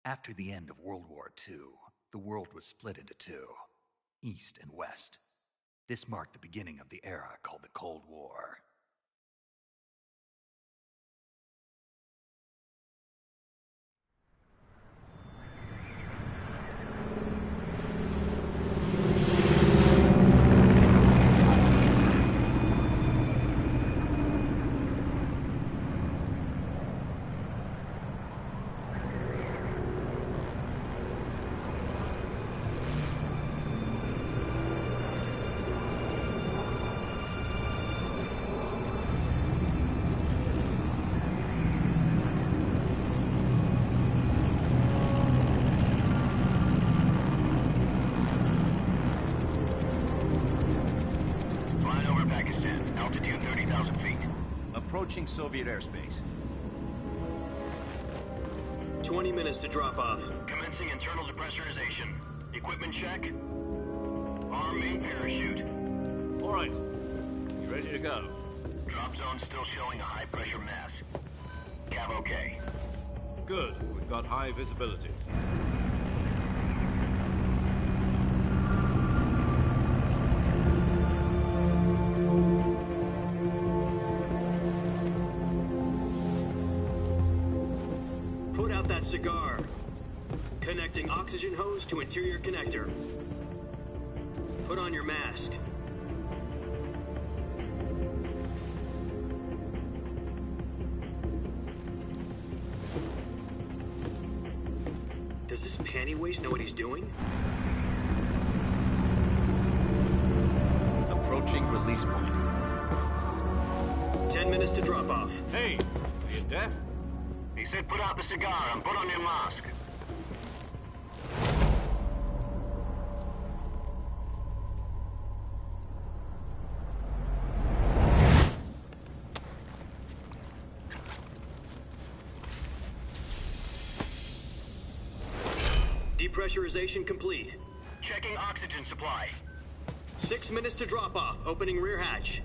After the end of World War II, the world was split into two, East and West. This marked the beginning of the era called the Cold War. Approaching Soviet airspace. 20 minutes to drop off. Commencing internal depressurization. Equipment check. Arm main parachute. All right. You ready to go? Drop zone still showing a high pressure mass. Cav okay. Good. We've got high visibility. Cigar. Connecting oxygen hose to interior connector. Put on your mask. Does this panty waste know what he's doing? Approaching release point. 10 minutes to drop off. Hey, are you deaf? He said put out the cigar and put on your mask. Depressurization complete. Checking oxygen supply. 6 minutes to drop off. Opening rear hatch.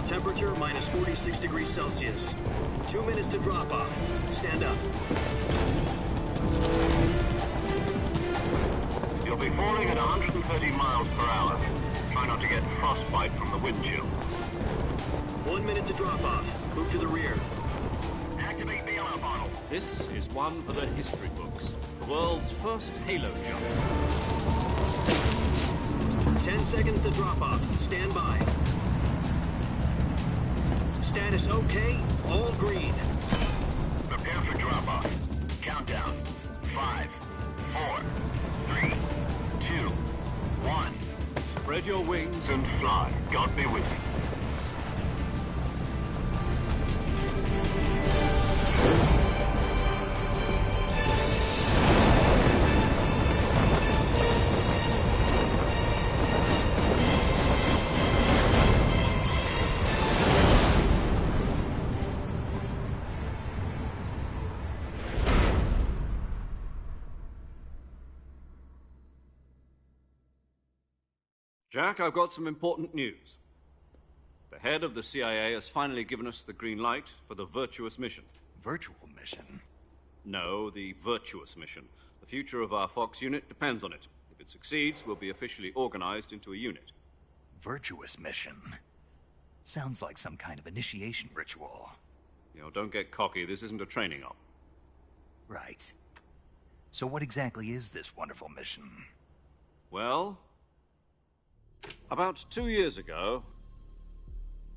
Temperature minus 46 degrees Celsius. 2 minutes to drop off. Stand up. You'll be falling at 130 miles per hour. Try not to get frostbite from the wind chill. 1 minute to drop off. Move to the rear. Activate bailout bottle. This is one for the history books. The world's first halo jump. 10 seconds to drop off. Stand by. Status okay, all green. Prepare for drop-off. Countdown. 5, 4, 3, 2, 1. Spread your wings And fly. God be with you. Jack, I've got some important news. The head of the CIA has finally given us the green light for the virtuous mission. Virtual mission? No, the virtuous mission. The future of our Fox unit depends on it. If it succeeds, we'll be officially organized into a unit. Virtuous mission? Sounds like some kind of initiation ritual. You know, don't get cocky. This isn't a training op. Right. So what exactly is this wonderful mission? Well, about 2 years ago,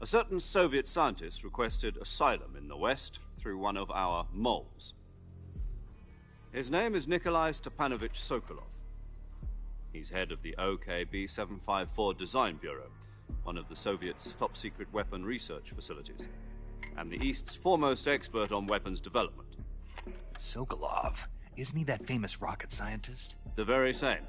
a certain Soviet scientist requested asylum in the West through one of our moles. His name is Nikolai Stepanovich Sokolov. He's head of the OKB 754 Design Bureau, one of the Soviets' top-secret weapon research facilities, and the East's foremost expert on weapons development. Sokolov? Isn't he that famous rocket scientist? The very same.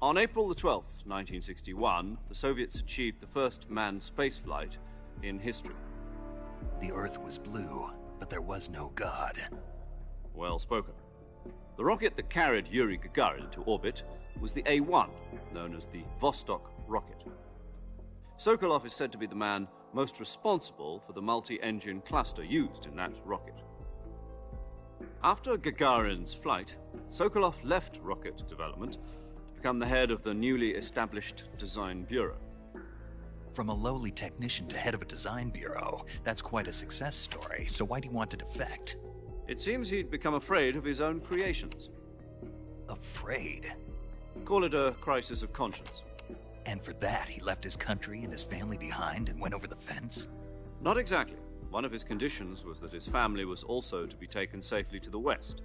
On April the 12th, 1961, the Soviets achieved the first manned spaceflight in history. The Earth was blue, but there was no God. Well spoken. The rocket that carried Yuri Gagarin into orbit was the A-1, known as the Vostok rocket. Sokolov is said to be the man most responsible for the multi-engine cluster used in that rocket. After Gagarin's flight, Sokolov left rocket development to become the head of the newly established Design Bureau. From a lowly technician to head of a design bureau, that's quite a success story, so why do you want to defect? It seems he'd become afraid of his own creations. Afraid? Call it a crisis of conscience. And for that, he left his country and his family behind and went over the fence? Not exactly. One of his conditions was that his family was also to be taken safely to the west.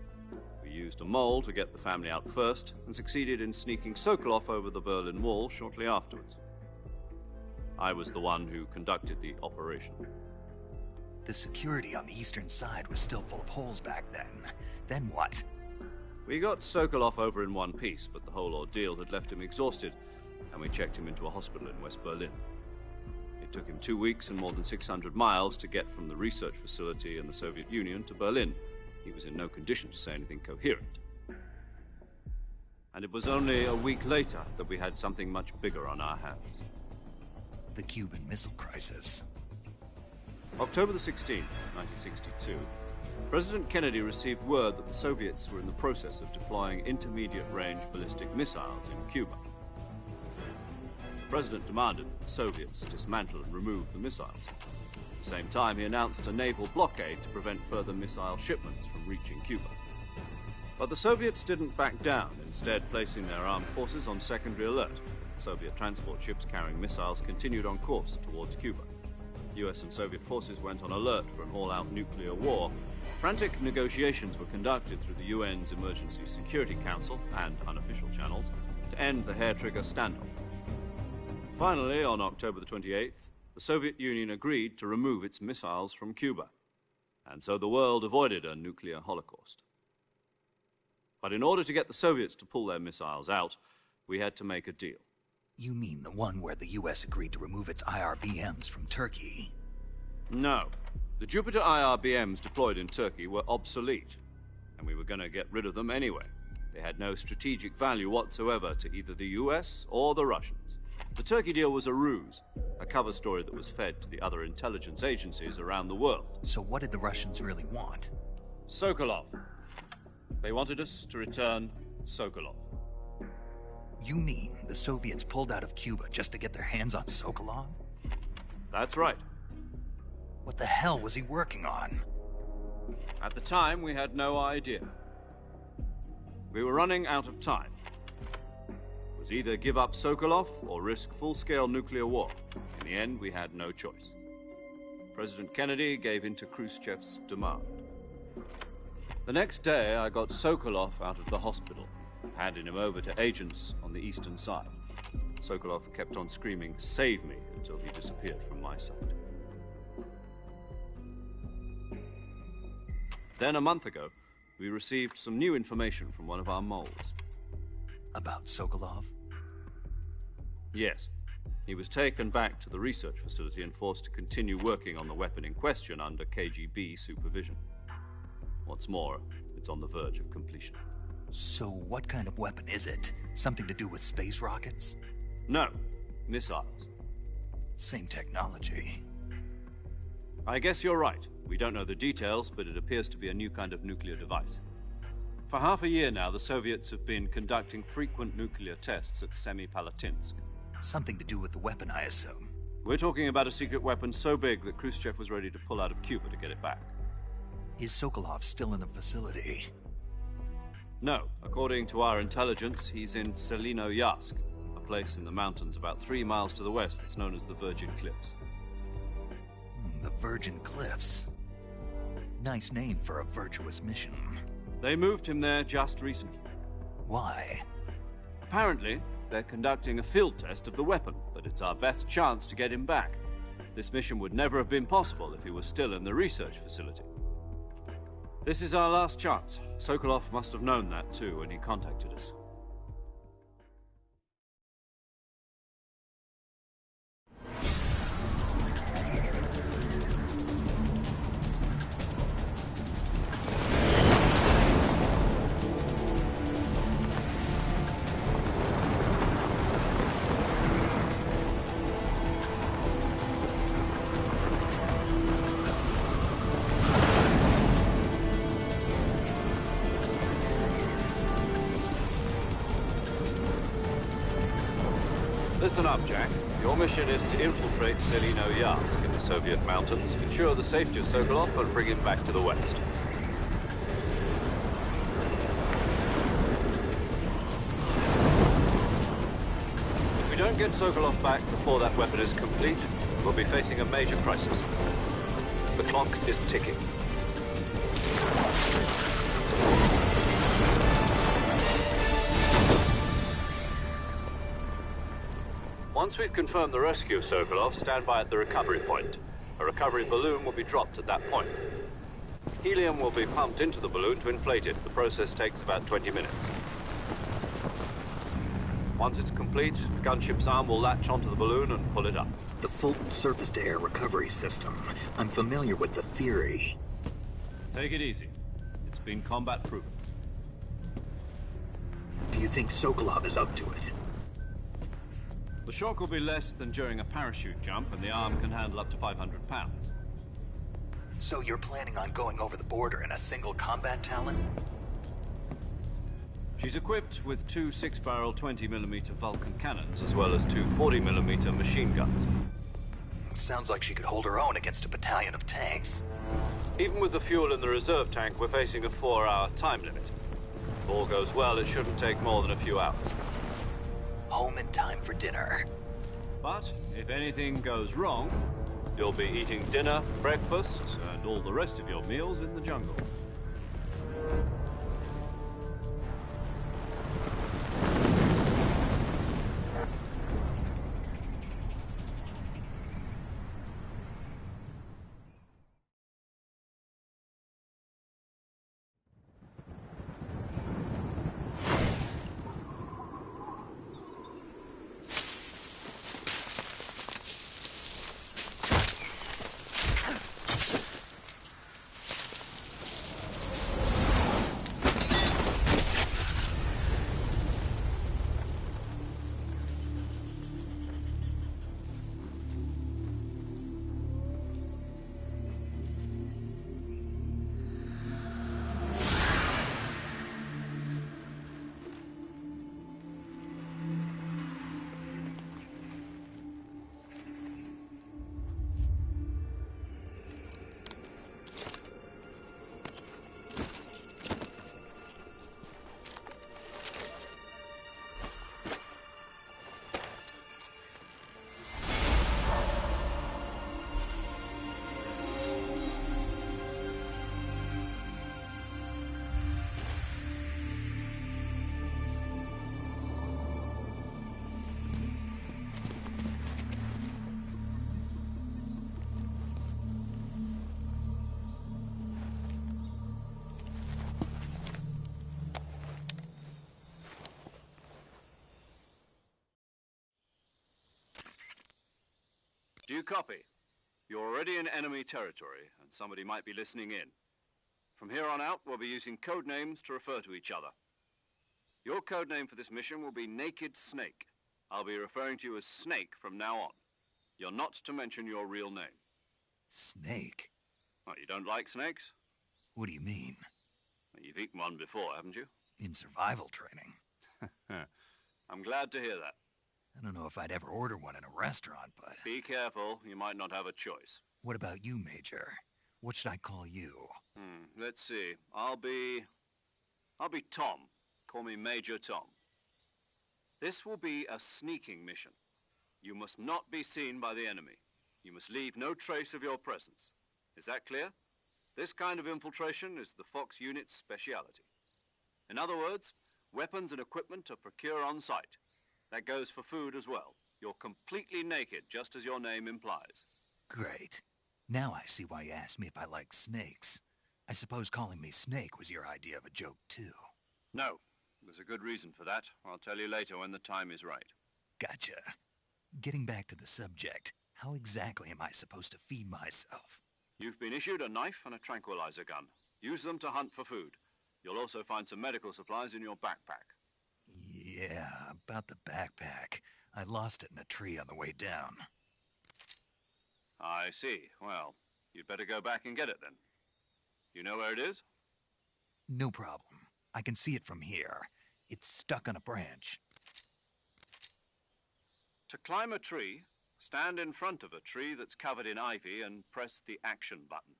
We used a mole to get the family out first and succeeded in sneaking Sokolov over the Berlin Wall shortly afterwards. I was the one who conducted the operation. The security on the eastern side was still full of holes back then. Then what? We got Sokolov over in one piece, but the whole ordeal had left him exhausted, and we checked him into a hospital in West Berlin. It took him 2 weeks and more than 600 miles to get from the research facility in the Soviet Union to Berlin. He was in no condition to say anything coherent. And it was only a week later that we had something much bigger on our hands. The Cuban Missile Crisis. October the 16th, 1962, President Kennedy received word that the Soviets were in the process of deploying intermediate-range ballistic missiles in Cuba. The president demanded that the Soviets dismantle and remove the missiles. At the same time, he announced a naval blockade to prevent further missile shipments from reaching Cuba. But the Soviets didn't back down, instead placing their armed forces on secondary alert. Soviet transport ships carrying missiles continued on course towards Cuba. US and Soviet forces went on alert for an all-out nuclear war. Frantic negotiations were conducted through the UN's Emergency Security Council and unofficial channels to end the hair-trigger standoff. Finally, on October the 28th, the Soviet Union agreed to remove its missiles from Cuba, and so the world avoided a nuclear holocaust. But in order to get the Soviets to pull their missiles out, we had to make a deal. You mean the one where the US agreed to remove its IRBMs from Turkey? No. The Jupiter IRBMs deployed in Turkey were obsolete, and we were going to get rid of them anyway. They had no strategic value whatsoever to either the US or the Russians. The Turkey deal was a ruse, a cover story that was fed to the other intelligence agencies around the world. So what did the Russians really want? Sokolov. They wanted us to return Sokolov. You mean the Soviets pulled out of Cuba just to get their hands on Sokolov? That's right. What the hell was he working on? At the time, we had no idea. We were running out of time. It was either give up Sokolov or risk full-scale nuclear war. In the end, we had no choice. President Kennedy gave in to Khrushchev's demand. The next day, I got Sokolov out of the hospital, handing him over to agents on the eastern side. Sokolov kept on screaming, "Save me," until he disappeared from my sight. Then, a month ago, we received some new information from one of our moles. About Sokolov? Yes. He was taken back to the research facility and forced to continue working on the weapon in question under KGB supervision. What's more, it's on the verge of completion. So what kind of weapon is it? Something to do with space rockets? No, missiles. Same technology. I guess you're right. We don't know the details, but it appears to be a new kind of nuclear device. For half a year now, the Soviets have been conducting frequent nuclear tests at Semipalatinsk. Something to do with the weapon, I assume. We're talking about a secret weapon so big that Khrushchev was ready to pull out of Cuba to get it back. Is Sokolov still in the facility? No. According to our intelligence, he's in Selino-Yarsk, a place in the mountains about 3 miles to the west that's known as the Virgin Cliffs. The Virgin Cliffs. Nice name for a virtuous mission. They moved him there just recently. Why? Apparently, they're conducting a field test of the weapon, but it's our best chance to get him back. This mission would never have been possible if he was still in the research facility. This is our last chance. Sokolov must have known that too when he contacted us. Listen up, Jack. Your mission is to infiltrate Selino Yask in the Soviet mountains, ensure the safety of Sokolov, and bring him back to the West. If we don't get Sokolov back before that weapon is complete, we'll be facing a major crisis. The clock is ticking. Once we've confirmed the rescue of Sokolov, stand by at the recovery point. A recovery balloon will be dropped at that point. Helium will be pumped into the balloon to inflate it. The process takes about 20 minutes. Once it's complete, a gunship's arm will latch onto the balloon and pull it up. The Fulton surface-to-air recovery system. I'm familiar with the theory. Take it easy. It's been combat-proven. Do you think Sokolov is up to it? The shock will be less than during a parachute jump, and the arm can handle up to 500 pounds. So you're planning on going over the border in a single combat Talon? She's equipped with two 6-barrel 20mm Vulcan cannons, as well as two 40mm machine guns. Sounds like she could hold her own against a battalion of tanks. Even with the fuel in the reserve tank, we're facing a 4-hour time limit. If all goes well, it shouldn't take more than a few hours. Home in time for dinner. But if anything goes wrong, you'll be eating dinner, breakfast, and all the rest of your meals in the jungle. Do you copy? You're already in enemy territory, and somebody might be listening in. From here on out, we'll be using code names to refer to each other. Your code name for this mission will be Naked Snake. I'll be referring to you as Snake from now on. You're not to mention your real name. Snake? Oh, you don't like snakes? What do you mean? Well, you've eaten one before, haven't you? In survival training. I'm glad to hear that. I don't know if I'd ever order one in a restaurant, but... Be careful, you might not have a choice. What about you, Major? What should I call you? Let's see. I'll be Tom. Call me Major Tom. This will be a sneaking mission. You must not be seen by the enemy. You must leave no trace of your presence. Is that clear? This kind of infiltration is the Fox unit's speciality. In other words, weapons and equipment are procured on site. That goes for food as well. You're completely naked, just as your name implies. Great. Now I see why you asked me if I like snakes. I suppose calling me Snake was your idea of a joke, too. No. There's a good reason for that. I'll tell you later when the time is right. Gotcha. Getting back to the subject, how exactly am I supposed to feed myself? You've been issued a knife and a tranquilizer gun. Use them to hunt for food. You'll also find some medical supplies in your backpack. Yeah, about the backpack. I lost it in a tree on the way down. I see. Well, you'd better go back and get it then. You know where it is? No problem. I can see it from here. It's stuck on a branch. To climb a tree, stand in front of a tree that's covered in ivy and press the action button.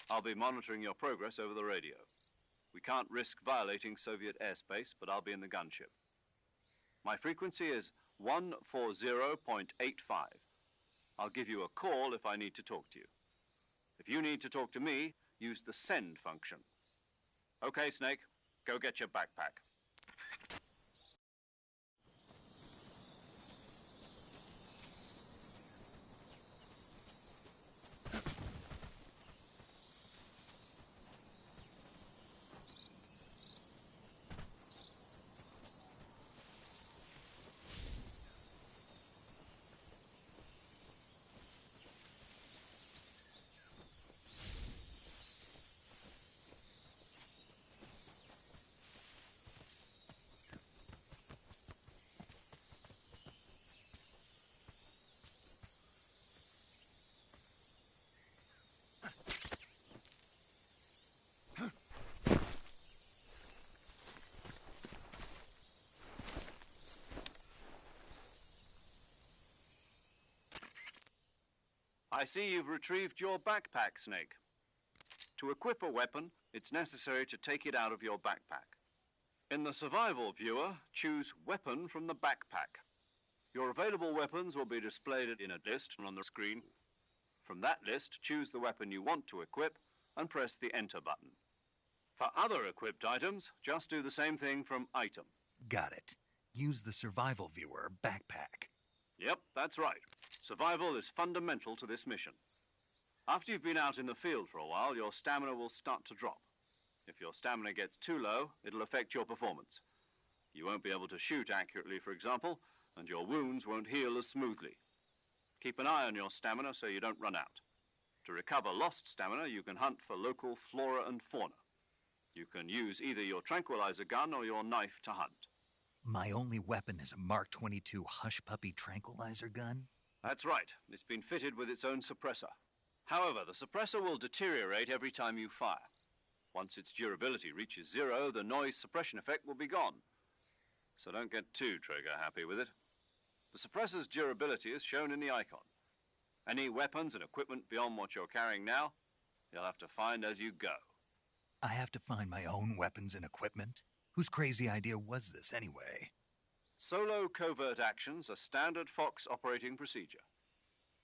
I'll be monitoring your progress over the radio. We can't risk violating Soviet airspace, but I'll be in the gunship. My frequency is 140.85. I'll give you a call if I need to talk to you. If you need to talk to me, use the send function. Okay, Snake, go get your backpack. I see you've retrieved your backpack, Snake. To equip a weapon, it's necessary to take it out of your backpack. In the survival viewer, choose Weapon from the backpack. Your available weapons will be displayed in a list on the screen. From that list, choose the weapon you want to equip and press the Enter button. For other equipped items, just do the same thing from Item. Got it. Use the survival viewer backpack. Yep, that's right. Survival is fundamental to this mission. After you've been out in the field for a while, your stamina will start to drop. If your stamina gets too low, it'll affect your performance. You won't be able to shoot accurately, for example, and your wounds won't heal as smoothly. Keep an eye on your stamina so you don't run out. To recover lost stamina, you can hunt for local flora and fauna. You can use either your tranquilizer gun or your knife to hunt. My only weapon is a Mark 22 Hush Puppy tranquilizer gun? That's right. It's been fitted with its own suppressor. However, the suppressor will deteriorate every time you fire. Once its durability reaches 0, the noise suppression effect will be gone. So don't get too trigger-happy with it. The suppressor's durability is shown in the icon. Any weapons and equipment beyond what you're carrying now, you'll have to find as you go. I have to find my own weapons and equipment? Whose crazy idea was this, anyway? Solo covert actions are standard Fox operating procedure.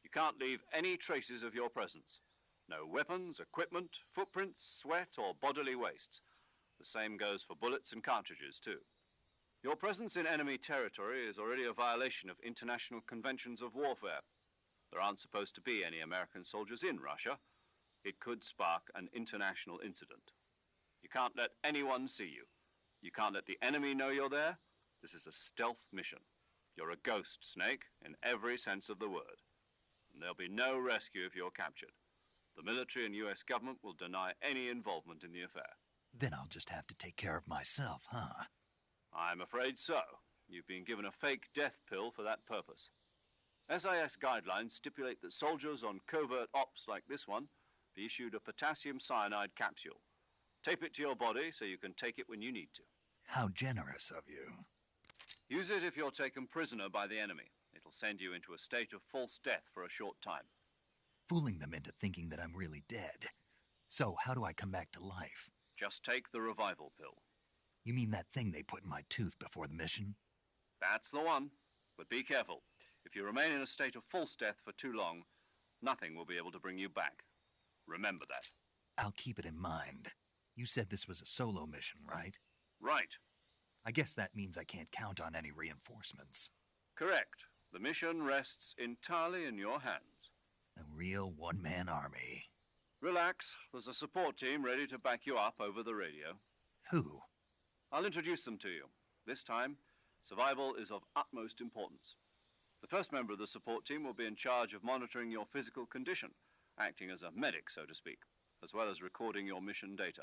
You can't leave any traces of your presence. No weapons, equipment, footprints, sweat, or bodily wastes. The same goes for bullets and cartridges, too. Your presence in enemy territory is already a violation of international conventions of warfare. There aren't supposed to be any American soldiers in Russia. It could spark an international incident. You can't let anyone see you. You can't let the enemy know you're there. This is a stealth mission. You're a ghost, Snake, in every sense of the word. And there'll be no rescue if you're captured. The military and U.S. government will deny any involvement in the affair. Then I'll just have to take care of myself, huh? I'm afraid so. You've been given a fake death pill for that purpose. SIS guidelines stipulate that soldiers on covert ops like this one be issued a potassium cyanide capsule. Tape it to your body so you can take it when you need to. How generous of you. Use it if you're taken prisoner by the enemy. It'll send you into a state of false death for a short time. Fooling them into thinking that I'm really dead. So, how do I come back to life? Just take the revival pill. You mean that thing they put in my tooth before the mission? That's the one. But be careful. If you remain in a state of false death for too long, nothing will be able to bring you back. Remember that. I'll keep it in mind. You said this was a solo mission, right? Right. I guess that means I can't count on any reinforcements. Correct. The mission rests entirely in your hands. A real one-man army. Relax. There's a support team ready to back you up over the radio. Who? I'll introduce them to you. This time, survival is of utmost importance. The first member of the support team will be in charge of monitoring your physical condition, acting as a medic, so to speak, as well as recording your mission data.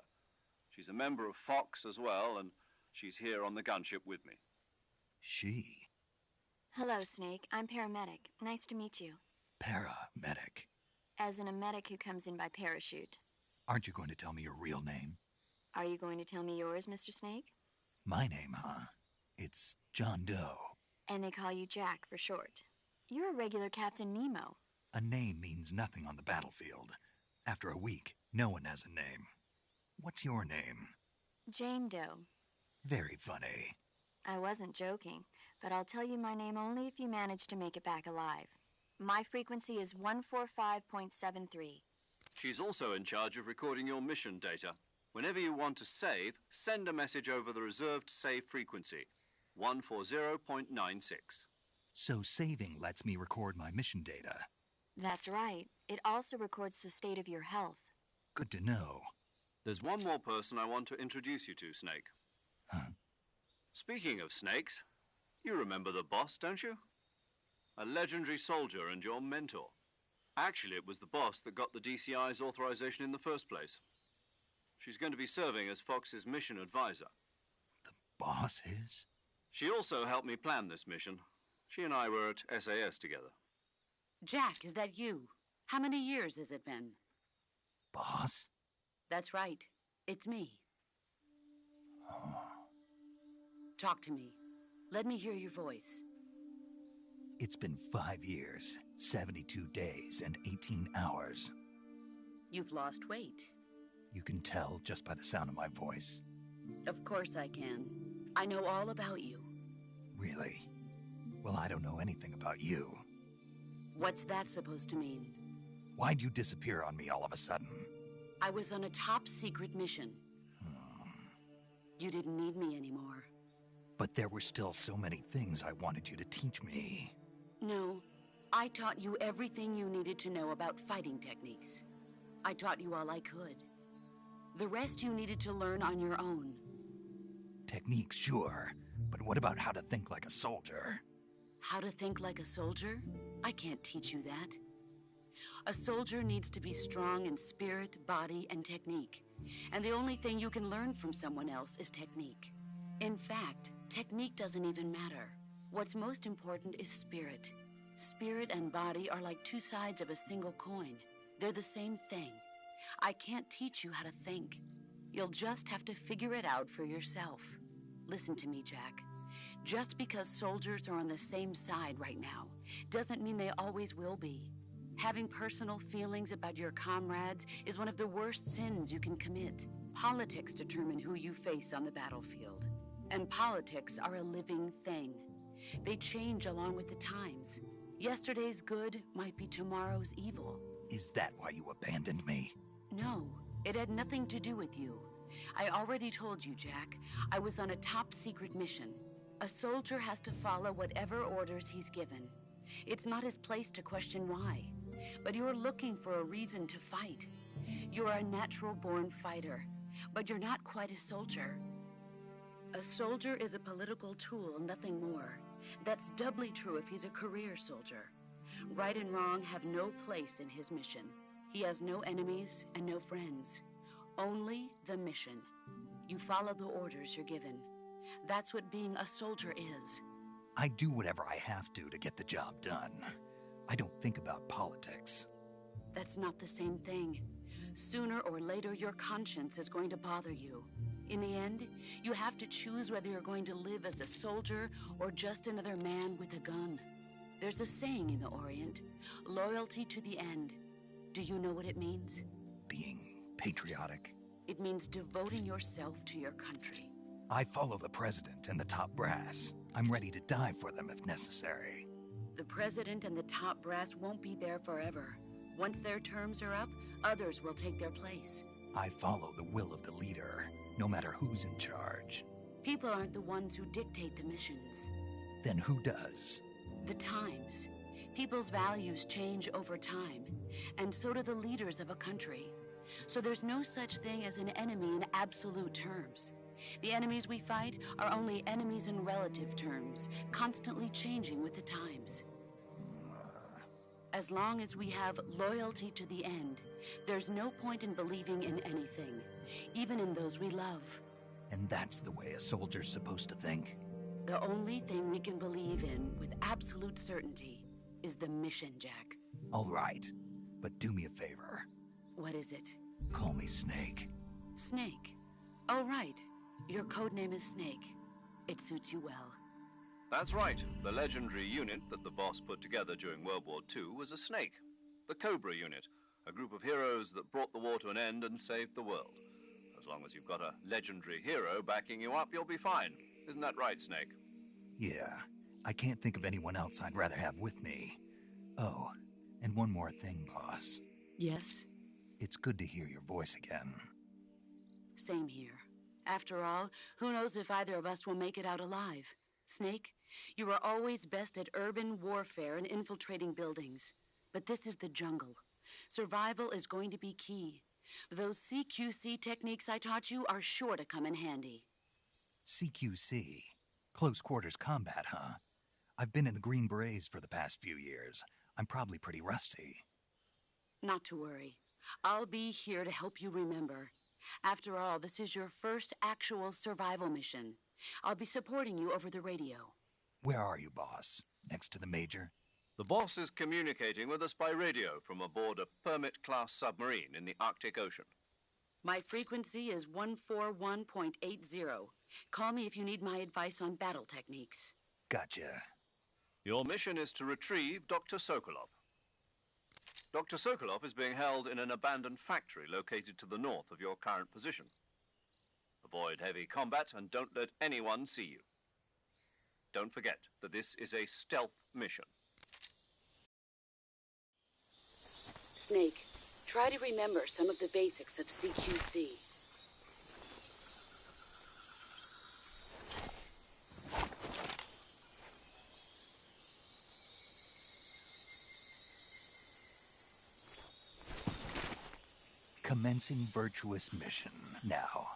She's a member of Fox as well, and she's here on the gunship with me. She? Hello, Snake. I'm paramedic. Nice to meet you. Paramedic. As in a medic who comes in by parachute. Aren't you going to tell me your real name? Are you going to tell me yours, Mr. Snake? My name, huh? It's John Doe. And they call you Jack for short. You're a regular Captain Nemo. A name means nothing on the battlefield. After a week, no one has a name. What's your name? Jane Doe. Very funny. I wasn't joking, but I'll tell you my name only if you manage to make it back alive. My frequency is 145.73. She's also in charge of recording your mission data. Whenever you want to save, send a message over the reserved save frequency, 140.96. So saving lets me record my mission data. That's right. It also records the state of your health. Good to know. There's one more person I want to introduce you to, Snake. Huh? Speaking of snakes, you remember the boss, don't you? A legendary soldier and your mentor. Actually, it was the boss that got the DCI's authorization in the first place. She's going to be serving as Fox's mission advisor. The boss is? She also helped me plan this mission. She and I were at SAS together. Jack, is that you? How many years has it been? Boss? That's right. It's me. Oh. Talk to me. Let me hear your voice. It's been 5 years, 72 days, and 18 hours. You've lost weight. You can tell just by the sound of my voice. Of course I can. I know all about you. Really? Well, I don't know anything about you. What's that supposed to mean? Why'd you disappear on me all of a sudden? I was on a top-secret mission. You didn't need me anymore. But there were still so many things I wanted you to teach me. No, I taught you everything you needed to know about fighting techniques. I taught you all I could. The rest you needed to learn on your own. Techniques, sure. But what about how to think like a soldier? How to think like a soldier? I can't teach you that. A soldier needs to be strong in spirit, body, and technique. And the only thing you can learn from someone else is technique. In fact, technique doesn't even matter. What's most important is spirit. Spirit and body are like two sides of a single coin. They're the same thing. I can't teach you how to think. You'll just have to figure it out for yourself. Listen to me, Jack. Just because soldiers are on the same side right now doesn't mean they always will be. Having personal feelings about your comrades is one of the worst sins you can commit. Politics determine who you face on the battlefield. And politics are a living thing. They change along with the times. Yesterday's good might be tomorrow's evil. Is that why you abandoned me? No, it had nothing to do with you. I already told you, Jack. I was on a top-secret mission. A soldier has to follow whatever orders he's given. It's not his place to question why. But you're looking for a reason to fight. You're a natural-born fighter, but you're not quite a soldier. A soldier is a political tool, nothing more. That's doubly true if he's a career soldier. Right and wrong have no place in his mission. He has no enemies and no friends. Only the mission. You follow the orders you're given. That's what being a soldier is. I do whatever I have to get the job done. I don't think about politics. That's not the same thing. Sooner or later, your conscience is going to bother you. In the end, you have to choose whether you're going to live as a soldier or just another man with a gun. There's a saying in the Orient, loyalty to the end. Do you know what it means? Being patriotic. It means devoting yourself to your country. I follow the president and the top brass. I'm ready to die for them if necessary. The president and the top brass won't be there forever. Once their terms are up, others will take their place. I follow the will of the leader, no matter who's in charge. People aren't the ones who dictate the missions. Then who does? The times. People's values change over time, and so do the leaders of a country. So there's no such thing as an enemy in absolute terms. The enemies we fight are only enemies in relative terms, constantly changing with the times. As long as we have loyalty to the end, there's no point in believing in anything, even in those we love. And that's the way a soldier's supposed to think? The only thing we can believe in with absolute certainty is the mission, Jack. All right, but do me a favor. What is it? Call me Snake. Snake. Oh, right. Your code name is Snake. It suits you well. That's right. The legendary unit that the boss put together during World War II was a snake. The Cobra unit, a group of heroes that brought the war to an end and saved the world. As long as you've got a legendary hero backing you up, you'll be fine. Isn't that right, Snake? Yeah, I can't think of anyone else I'd rather have with me. Oh, and one more thing, boss. Yes? It's good to hear your voice again. Same here. After all, who knows if either of us will make it out alive? Snake, you are always best at urban warfare and infiltrating buildings. But this is the jungle. Survival is going to be key. Those CQC techniques I taught you are sure to come in handy. CQC? Close quarters combat, huh? I've been in the Green Berets for the past few years. I'm probably pretty rusty. Not to worry. I'll be here to help you remember. After all, this is your first actual survival mission. I'll be supporting you over the radio. Where are you, boss? Next to the Major? The boss is communicating with us by radio from aboard a Permit-class submarine in the Arctic Ocean. My frequency is 141.80. Call me if you need my advice on battle techniques. Gotcha. Your mission is to retrieve Dr. Sokolov. Dr. Sokolov is being held in an abandoned factory located to the north of your current position. Avoid heavy combat and don't let anyone see you. Don't forget that this is a stealth mission. Snake, try to remember some of the basics of CQC. Commencing virtuous mission now.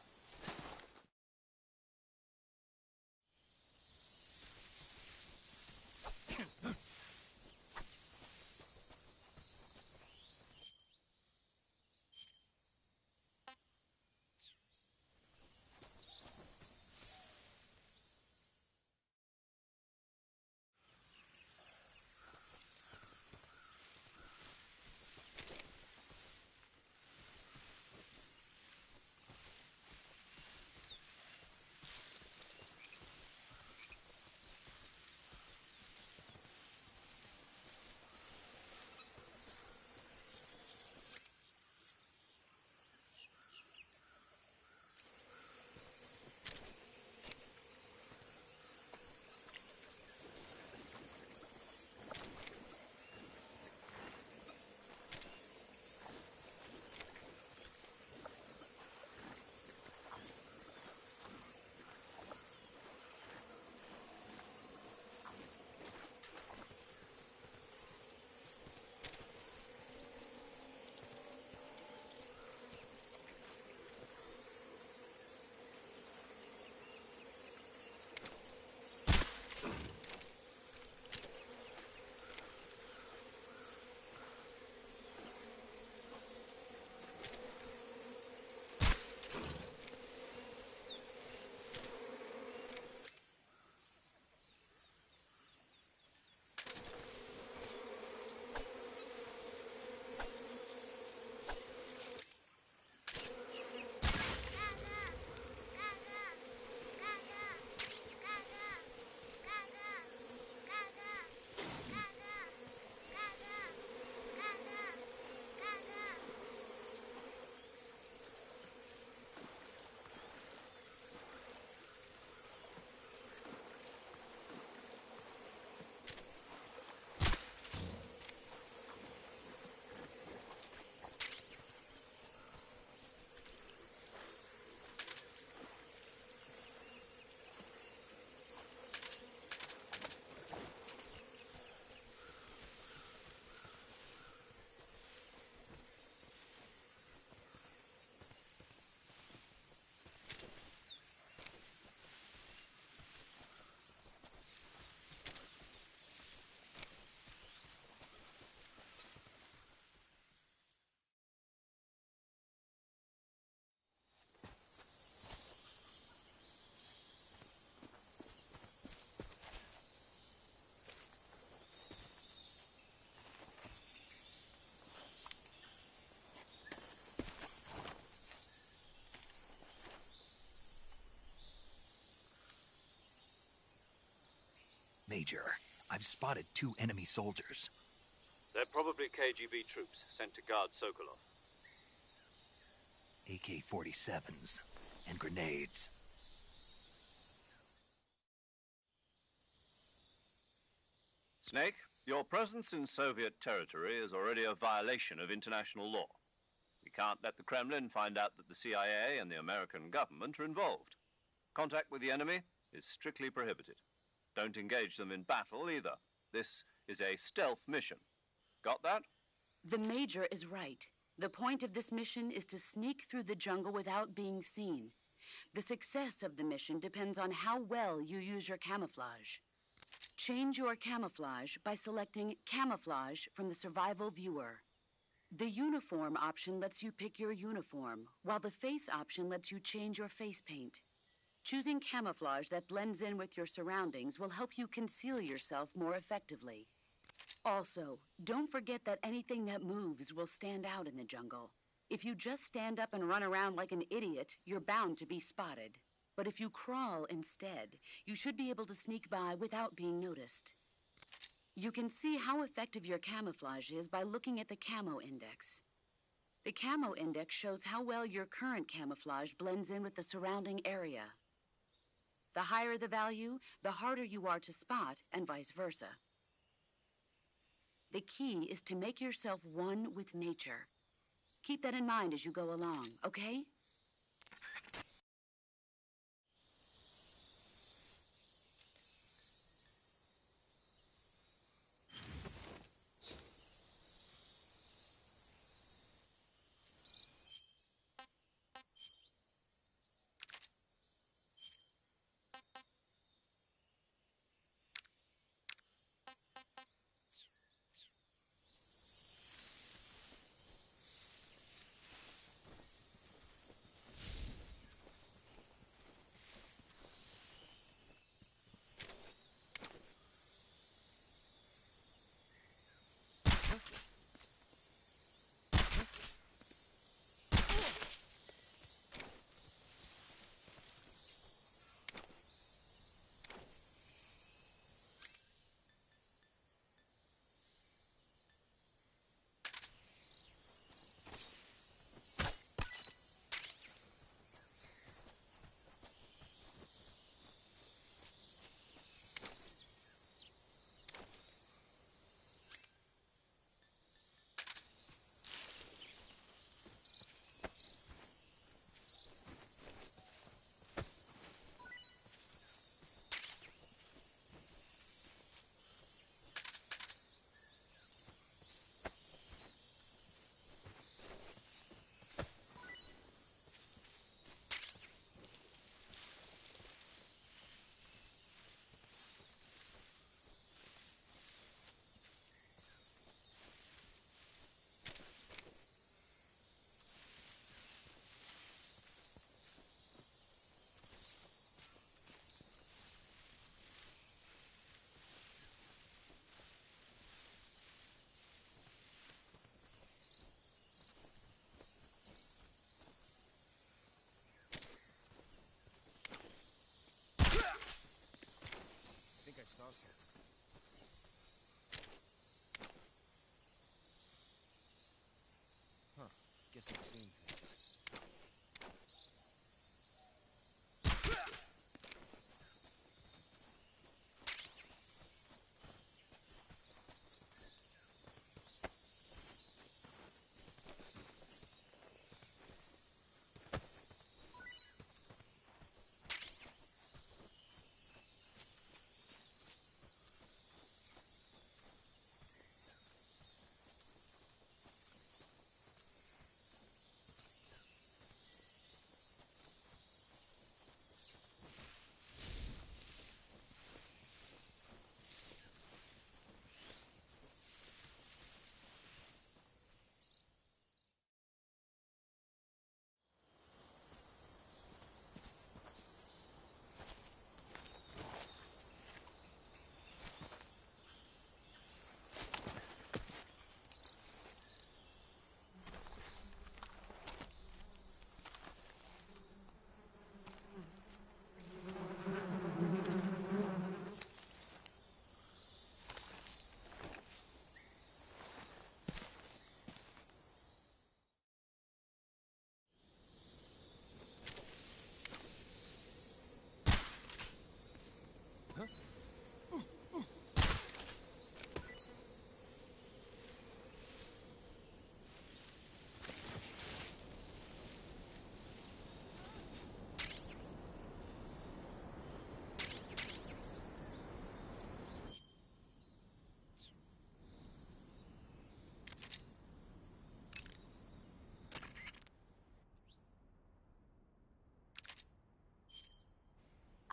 Major, I've spotted 2 enemy soldiers. They're probably KGB troops sent to guard Sokolov. AK-47s and grenades. Snake, your presence in Soviet territory is already a violation of international law. We can't let the Kremlin find out that the CIA and the American government are involved. Contact with the enemy is strictly prohibited. Don't engage them in battle either. This is a stealth mission. Got that? The Major is right. The point of this mission is to sneak through the jungle without being seen. The success of the mission depends on how well you use your camouflage. Change your camouflage by selecting Camouflage from the Survival Viewer. The Uniform option lets you pick your uniform, while the Face option lets you change your face paint. Choosing camouflage that blends in with your surroundings will help you conceal yourself more effectively. Also, don't forget that anything that moves will stand out in the jungle. If you just stand up and run around like an idiot, you're bound to be spotted. But if you crawl instead, you should be able to sneak by without being noticed. You can see how effective your camouflage is by looking at the Camo Index. The Camo Index shows how well your current camouflage blends in with the surrounding area. The higher the value, the harder you are to spot, and vice versa. The key is to make yourself one with nature. Keep that in mind as you go along, okay?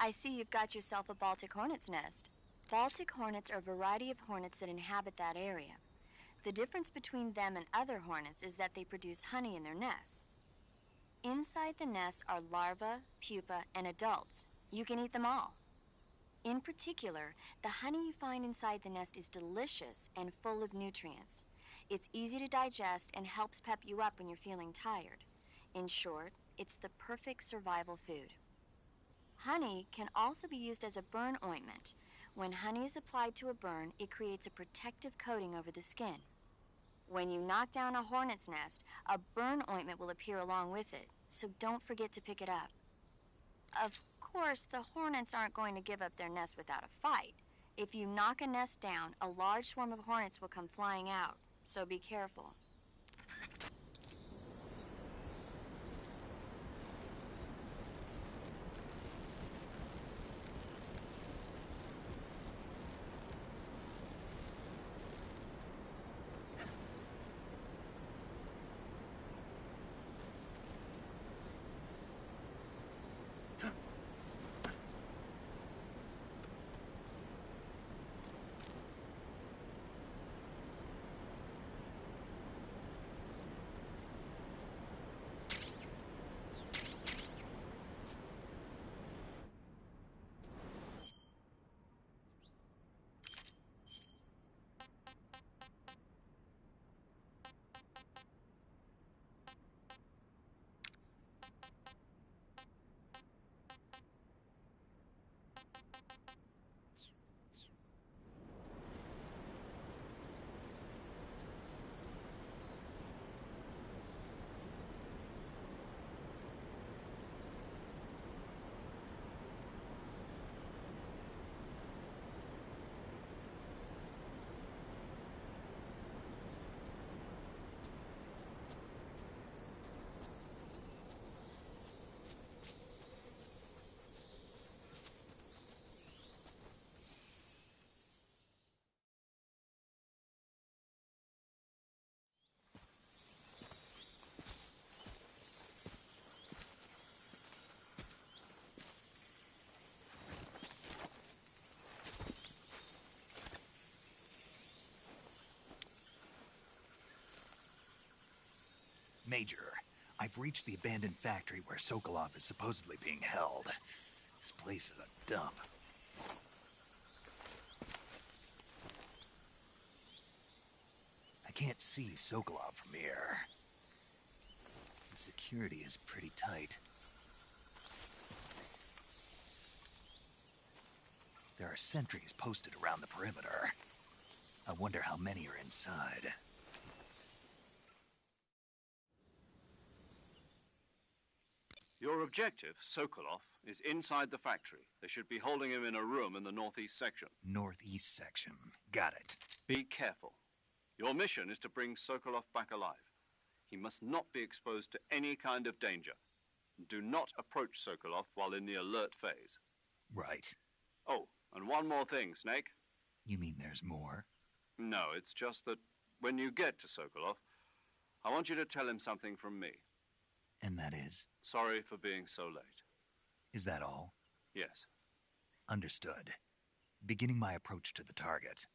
I see you've got yourself a Baltic hornet's nest. Baltic hornets are a variety of hornets that inhabit that area. The difference between them and other hornets is that they produce honey in their nests. Inside the nests are larvae, pupa, and adults. You can eat them all. In particular, the honey you find inside the nest is delicious and full of nutrients. It's easy to digest and helps pep you up when you're feeling tired. In short, it's the perfect survival food. Honey can also be used as a burn ointment. When honey is applied to a burn, it creates a protective coating over the skin. When you knock down a hornet's nest, a burn ointment will appear along with it, so don't forget to pick it up. Of course, the hornets aren't going to give up their nest without a fight. If you knock a nest down, a large swarm of hornets will come flying out, so be careful. Major, I've reached the abandoned factory where Sokolov is supposedly being held. This place is a dump. I can't see Sokolov from here. The security is pretty tight. There are sentries posted around the perimeter. I wonder how many are inside. Your objective, Sokolov, is inside the factory. They should be holding him in a room in the northeast section. Northeast section. Got it. Be careful. Your mission is to bring Sokolov back alive. He must not be exposed to any kind of danger. Do not approach Sokolov while in the alert phase. Right. Oh, and one more thing, Snake. You mean there's more? No, it's just that when you get to Sokolov, I want you to tell him something from me. And that is? Sorry for being so late. Is that all? Yes. Understood. Beginning my approach to the target.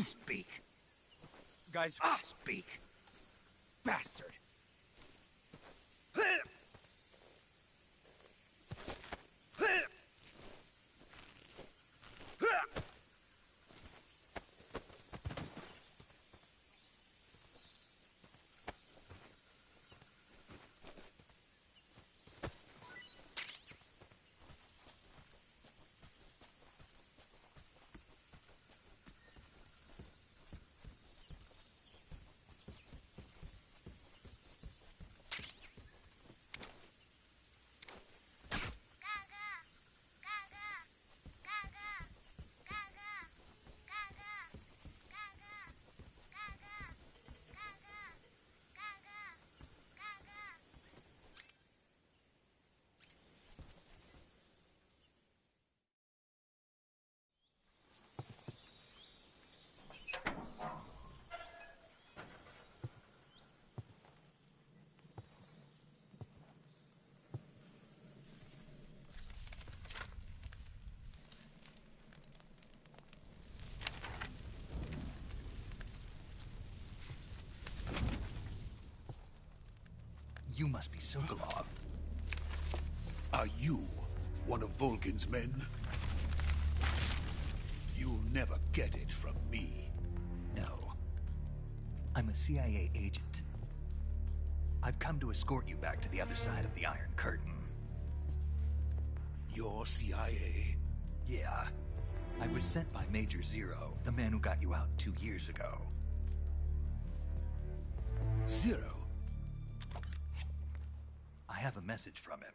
Speak. Guys, Speak. bastard. You must be Sokolov. Are you one of Volgin's men? You'll never get it from me. No. I'm a CIA agent. I've come to escort you back to the other side of the Iron Curtain. You're CIA? Yeah. I was sent by Major Zero, the man who got you out 2 years ago. Zero? I have a message from him.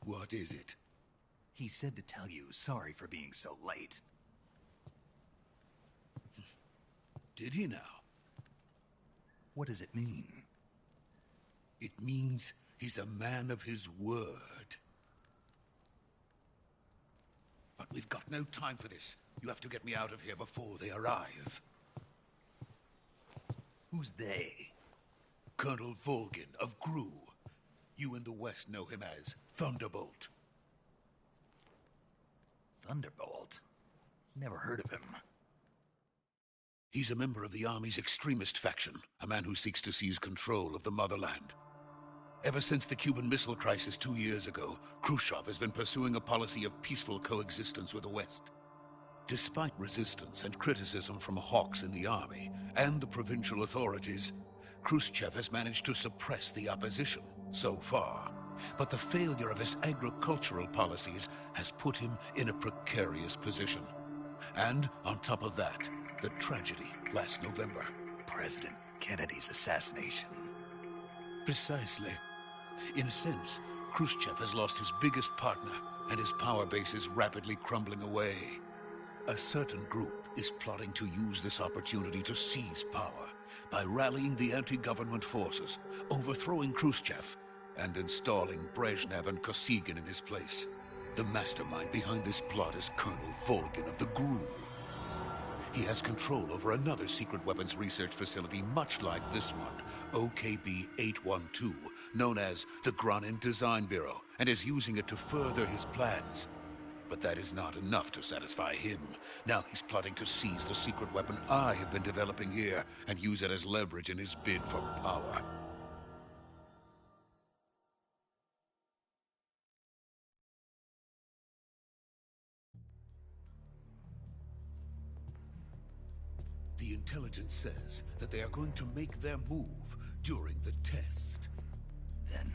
What is it? He said to tell you sorry for being so late. Did he now? What does it mean? It means he's a man of his word. But we've got no time for this. You have to get me out of here before they arrive. Who's they? Colonel Volgin of Gru. You in the West know him as Thunderbolt. Thunderbolt? Never heard of him. He's a member of the Army's extremist faction, a man who seeks to seize control of the motherland. Ever since the Cuban Missile Crisis 2 years ago, Khrushchev has been pursuing a policy of peaceful coexistence with the West. Despite resistance and criticism from hawks in the Army and the provincial authorities, Khrushchev has managed to suppress the opposition so far. But the failure of his agricultural policies has put him in a precarious position. And on top of that, the tragedy last November. President Kennedy's assassination. Precisely. In a sense, Khrushchev has lost his biggest partner, and his power base is rapidly crumbling away. A certain group is plotting to use this opportunity to seize power by rallying the anti-government forces, overthrowing Khrushchev, and installing Brezhnev and Kosygin in his place. The mastermind behind this plot is Colonel Volgin of the GRU. He has control over another secret weapons research facility much like this one, OKB-812, known as the Granin Design Bureau, and is using it to further his plans. But that is not enough to satisfy him. Now he's plotting to seize the secret weapon I have been developing here and use it as leverage in his bid for power. The intelligence says that they are going to make their move during the test. Then,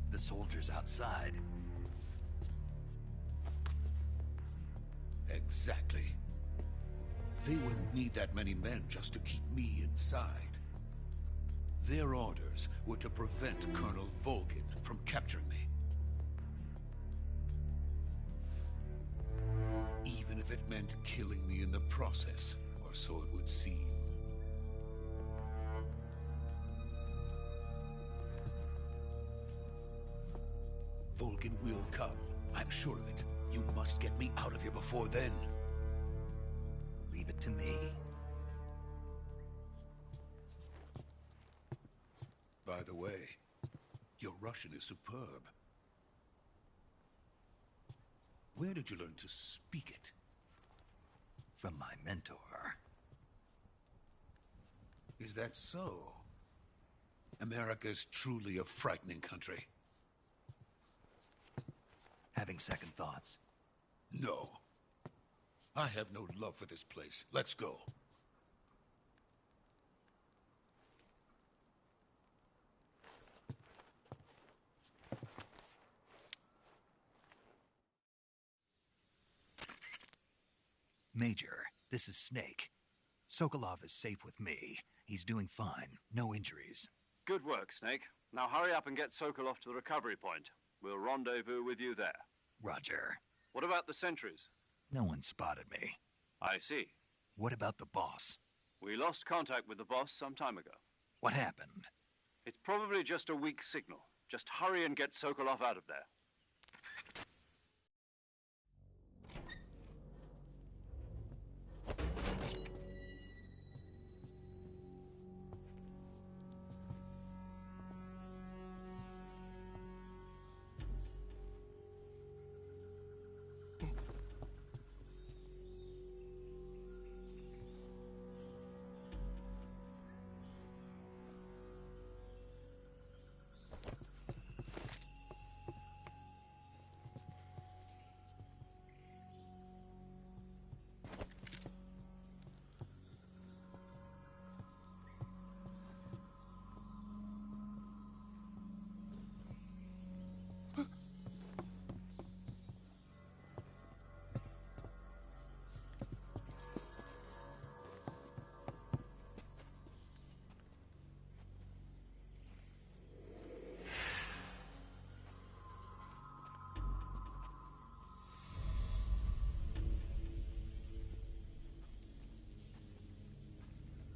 the soldiers outside. Exactly. They wouldn't need that many men just to keep me inside. Their orders were to prevent Colonel Volgin from capturing me. Even if it meant killing me in the process, or so it would seem. Volgin will come. I'm sure of it. You must get me out of here before then. Leave it to me. By the way, your Russian is superb. Where did you learn to speak it? From my mentor. Is that so? America's truly a frightening country. Having second thoughts? No. I have no love for this place. Let's go. Major, this is Snake. Sokolov is safe with me. He's doing fine. No injuries. Good work, Snake. Now hurry up and get Sokolov to the recovery point. We'll rendezvous with you there. Roger. What about the sentries? No one spotted me. I see. What about the boss? We lost contact with the boss some time ago. What happened? It's probably just a weak signal. Just hurry and get Sokolov out of there.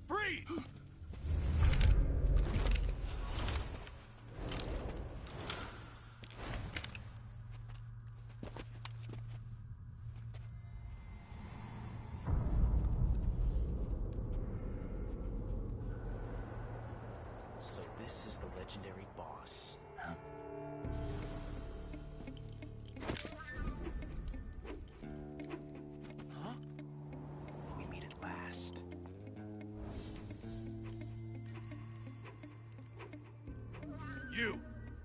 Freeze! So this is the legendary boss. Huh? Huh? We meet at last.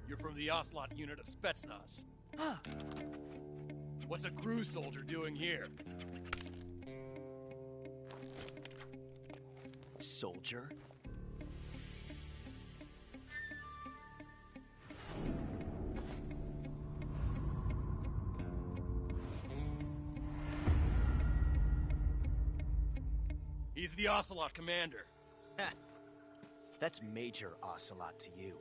You're from the Ocelot unit of Spetsnaz. Huh. What's a crew soldier doing here? Soldier? He's the Ocelot commander. Ha! That's Major Ocelot to you.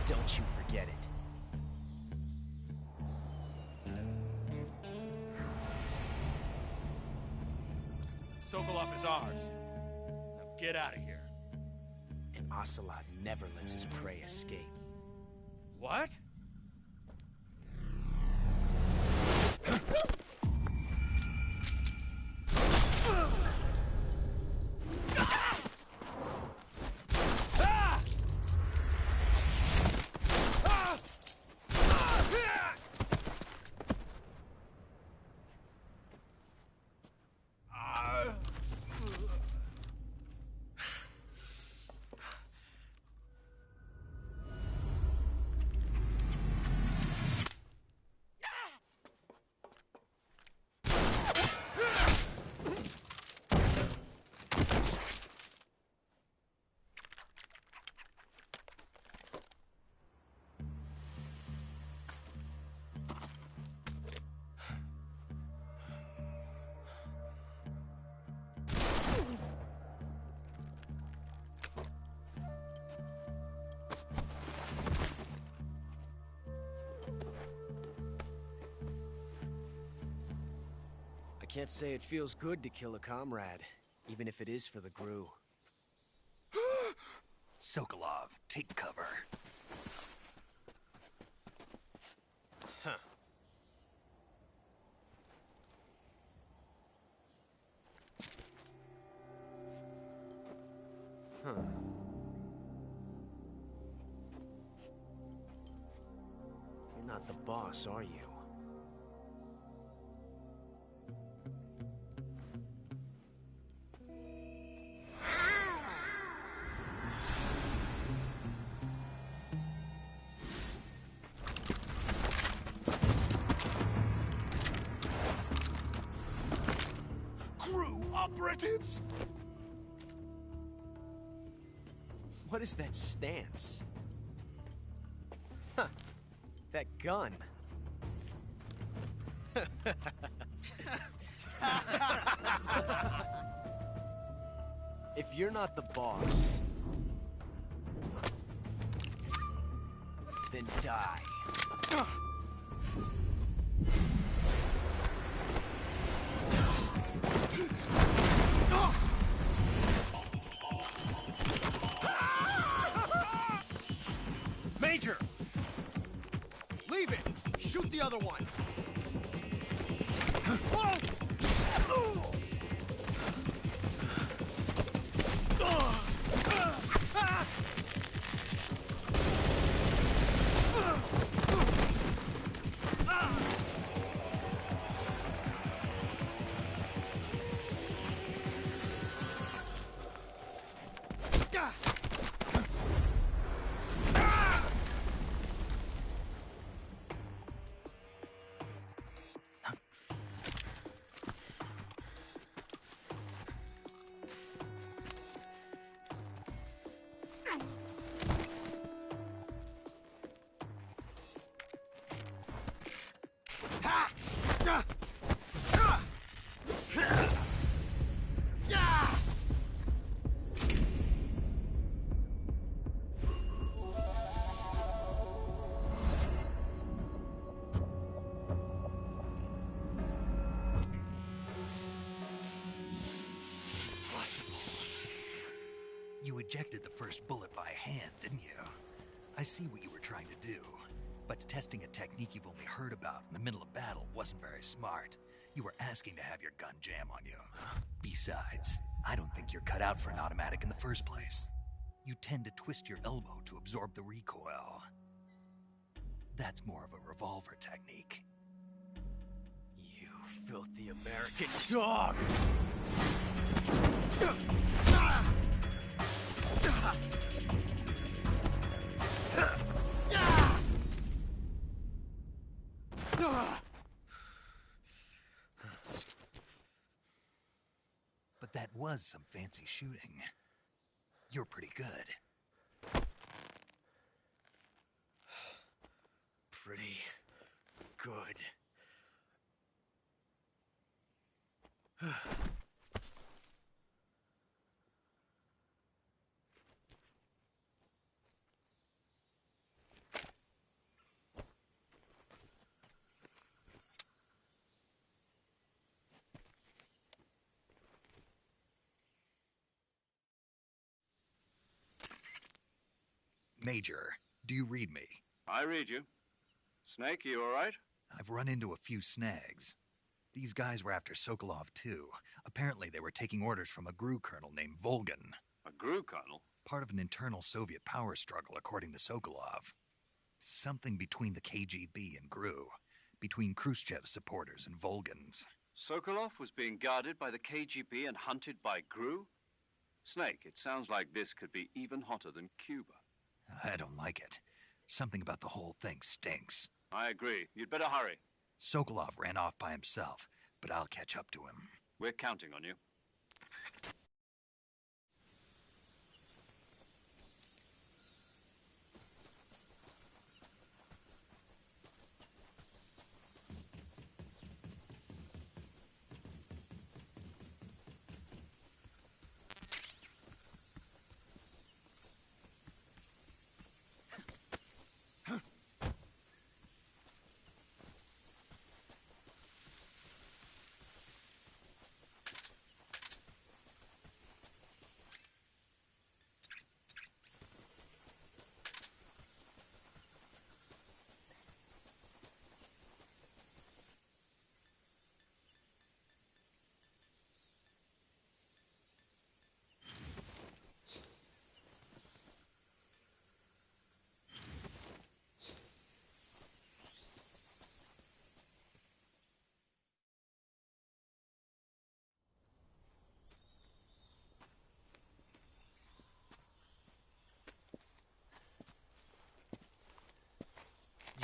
Don't you forget it. Sokolov is ours. Now get out of here. And Ocelot never lets his prey escape. What? I can't say it feels good to kill a comrade, even if it is for the GRU. Sokolov, take cover. Huh. Huh. You're not the boss, are you? Operatives! What is that stance? Huh. That gun. If you're not the boss, then die. Major! Leave it! Shoot the other one! You ejected the first bullet by hand, didn't you? I see what you were trying to do. But testing a technique you've only heard about in the middle of battle wasn't very smart. You were asking to have your gun jam on you. Besides, I don't think you're cut out for an automatic in the first place. You tend to twist your elbow to absorb the recoil. That's more of a revolver technique. You filthy American dog! But that was some fancy shooting. You're pretty good. Pretty good. Major, do you read me? I read you. Snake, you all right? I've run into a few snags. These guys were after Sokolov too. Apparently they were taking orders from a GRU colonel named Volgan. A GRU colonel? Part of an internal Soviet power struggle, according to Sokolov. Something between the KGB and GRU. Between Khrushchev's supporters and Volgan's. Sokolov was being guarded by the KGB and hunted by GRU? Snake, it sounds like this could be even hotter than Cuba. I don't like it. Something about the whole thing stinks. I agree. You'd better hurry. Sokolov ran off by himself, but I'll catch up to him. We're counting on you.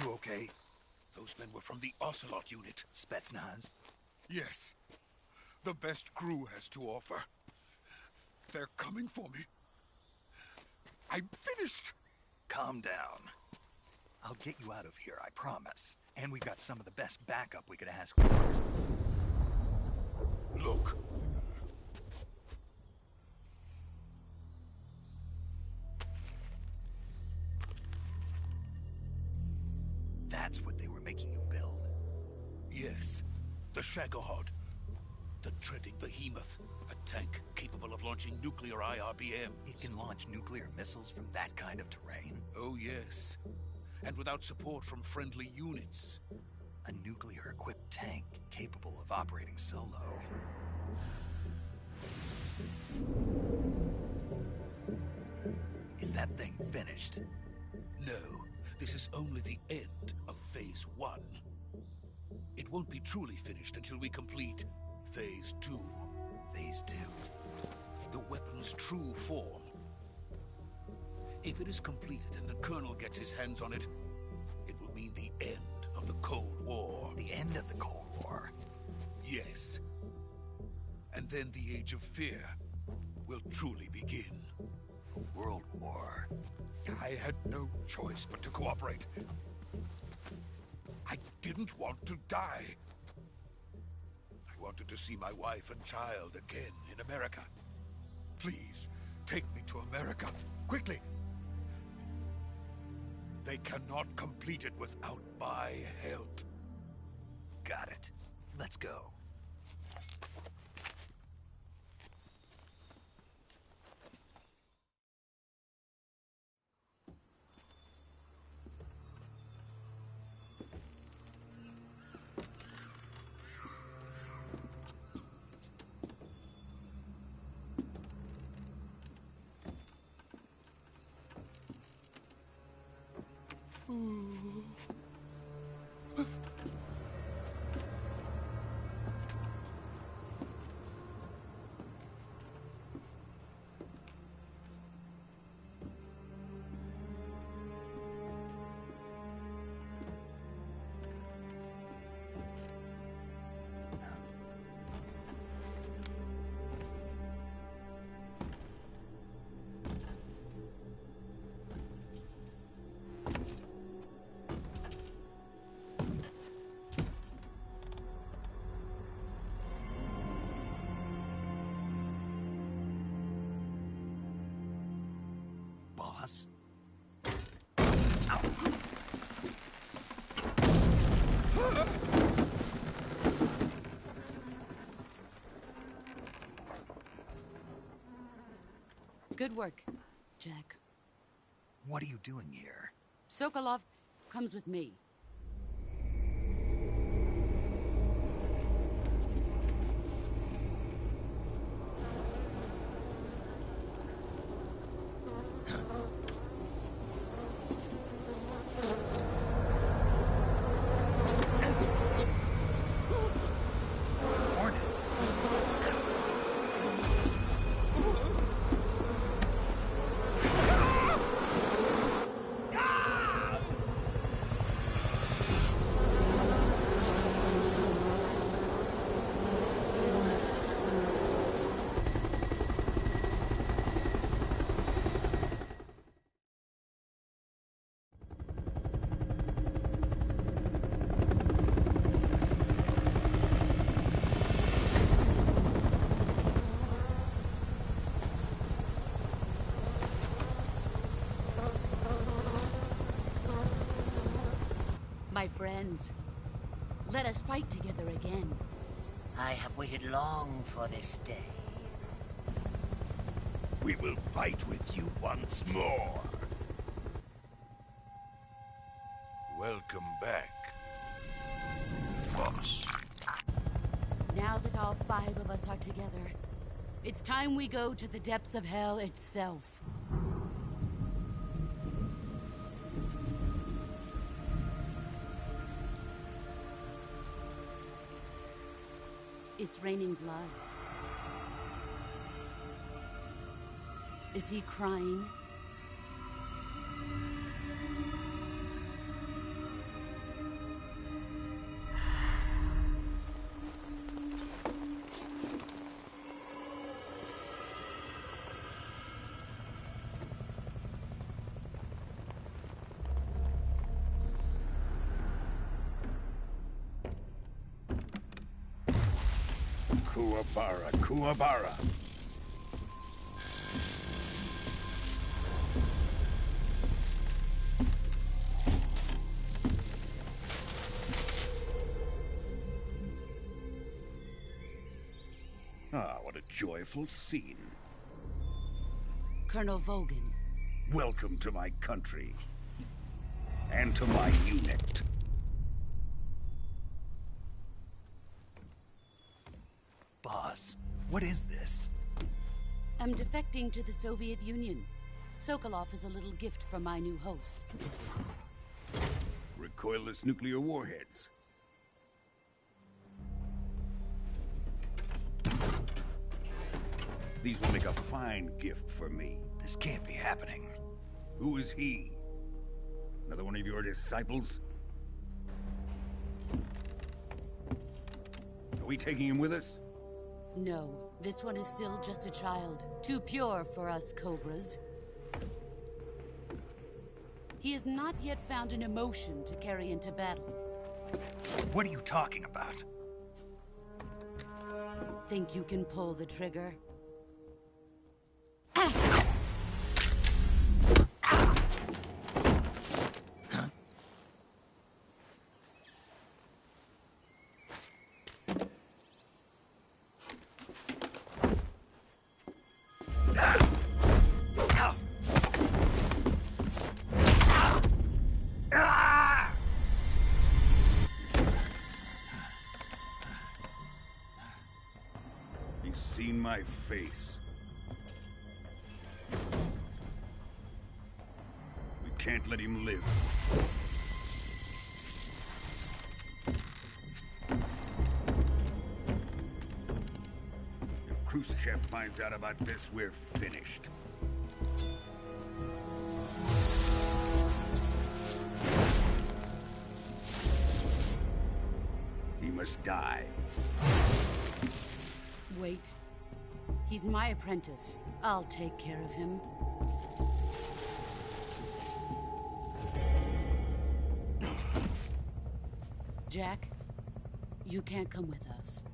You okay? Those men were from the Ocelot unit. Spetsnaz? Yes. the best Gru has to offer. They're coming for me. I'm finished. Calm down. I'll get you out of here, I promise. And we've got some of the best backup we could ask for. Look. That's what they were making you build? Yes. The Shagohod. The treading behemoth. A tank capable of launching nuclear IRBMs. It can launch nuclear missiles from that kind of terrain? Oh, yes. And without support from friendly units. A nuclear-equipped tank capable of operating solo. Is that thing finished? No. This is only the end of Phase 1. It won't be truly finished until we complete Phase 2. Phase 2? The weapon's true form. If it is completed and the Colonel gets his hands on it, it will mean the end of the Cold War. The end of the Cold War? Yes. And then the Age of Fear will truly begin. A world war? I had no choice but to cooperate. I didn't want to die. I wanted to see my wife and child again in America. Please, take me to America, quickly. They cannot complete it without my help. Got it. Let's go. Boss? Good work, Jack. What are you doing here? Sokolov comes with me. Hornets? My friends, let us fight together again. I have waited long for this day. We will fight with you once more. Welcome back, boss. Now that all 5 of us are together, it's time we go to the depths of hell itself. It's raining blood. Is he crying? Kuwabara, Kuwabara. Ah, what a joyful scene. Colonel Vogan. Welcome to my country. And to my unit. Boss, what is this? I'm defecting to the Soviet Union. Sokolov is a little gift from my new hosts. Recoilless nuclear warheads. These will make a fine gift for me. This can't be happening. Who is he? Another one of your disciples? Are we taking him with us? No, this one is still just a child. Too pure for us Cobras. He has not yet found an emotion to carry into battle. What are you talking about? Think you can pull the trigger? He's seen my face. We can't let him live. If Khrushchev finds out about this, we're finished. He must die. Wait. He's my apprentice. I'll take care of him. Jack, you can't come with us.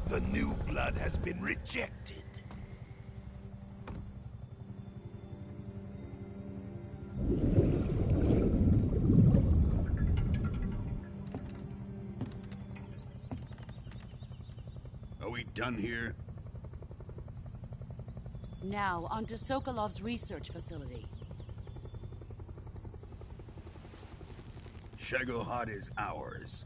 The new blood has been rejected. Are we done here? Now, onto Sokolov's research facility. Shagohod is ours.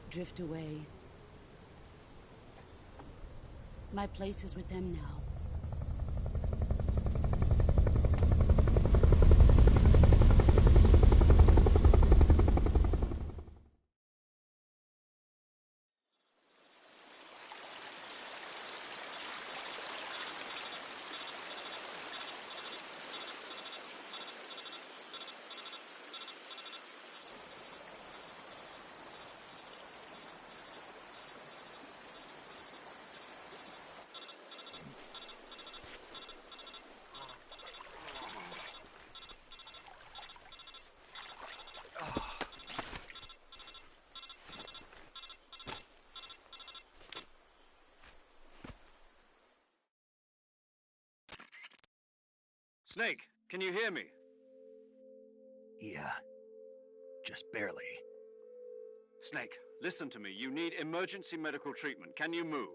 Drift away. My place is with them now. Snake, can you hear me? Yeah. Just barely. Snake, listen to me. You need emergency medical treatment. Can you move?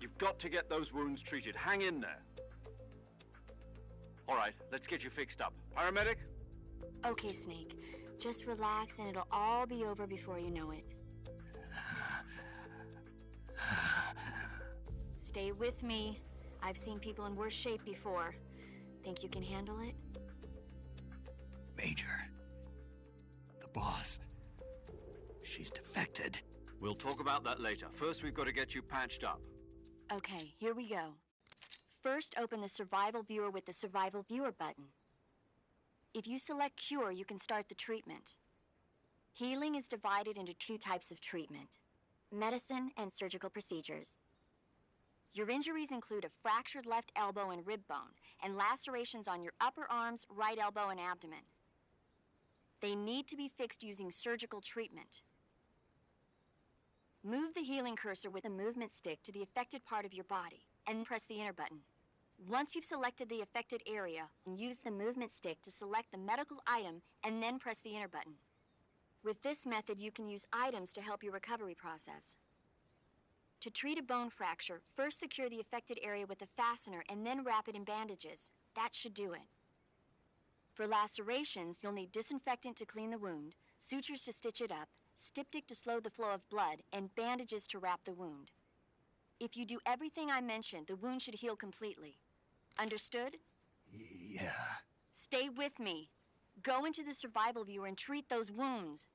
You've got to get those wounds treated. Hang in there. All right, let's get you fixed up. Paramedic? Okay, Snake. Just relax and it'll all be over before you know it. Stay with me. I've seen people in worse shape before. Think you can handle it? Major. The boss. She's defected. We'll talk about that later. First, we've got to get you patched up. Okay, here we go. First, open the Survival Viewer with the Survival Viewer button. If you select Cure, you can start the treatment. Healing is divided into 2 types of treatment: medicine and surgical procedures. Your injuries include a fractured left elbow and rib bone, and lacerations on your upper arms, right elbow, and abdomen. They need to be fixed using surgical treatment. Move the healing cursor with the movement stick to the affected part of your body, and press the enter button. Once you've selected the affected area, use the movement stick to select the medical item, and then press the enter button. With this method, you can use items to help your recovery process. To treat a bone fracture, first secure the affected area with a fastener and then wrap it in bandages. That should do it. For lacerations, you'll need disinfectant to clean the wound, sutures to stitch it up, styptic to slow the flow of blood, and bandages to wrap the wound. If you do everything I mentioned, the wound should heal completely. Understood? Yeah. Stay with me. Go into the Survival Viewer and treat those wounds.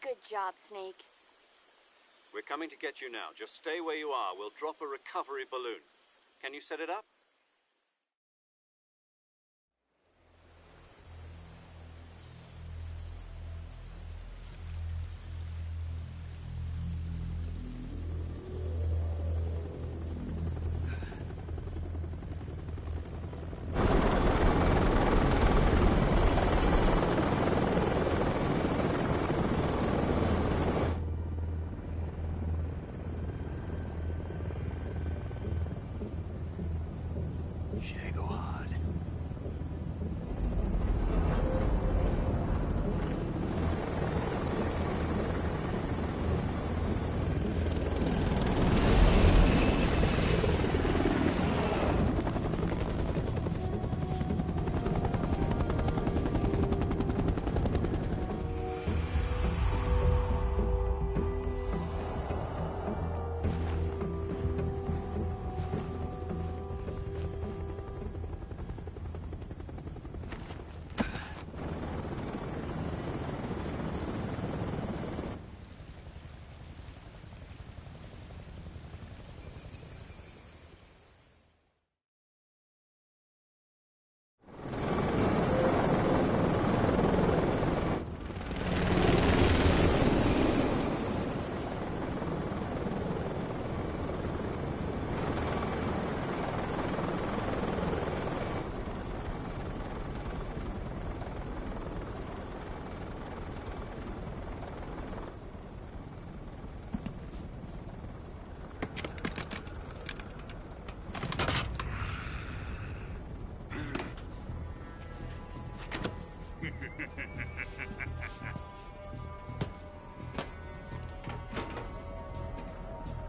Good job, Snake. We're coming to get you now. Just stay where you are. We'll drop a recovery balloon. Can you set it up?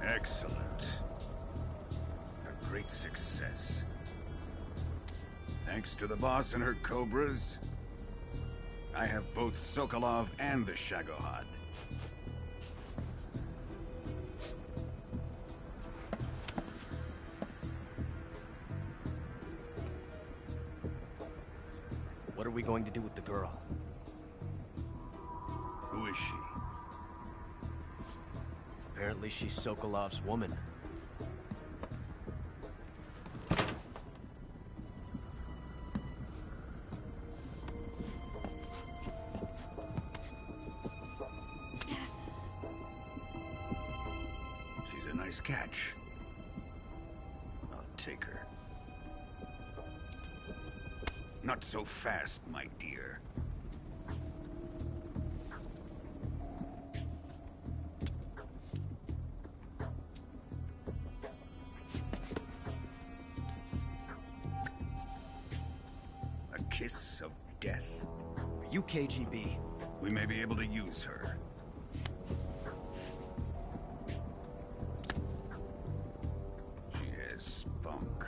Excellent. A great success. Thanks to the boss and her cobras, I have both Sokolov and the Shagohod. What are we going to do with the girl? Who is she? Apparently she's Sokolov's woman. She's a nice catch. I'll take her. Not so fast, my dear. A kiss of death? Are you KGB? We may be able to use her. She has spunk.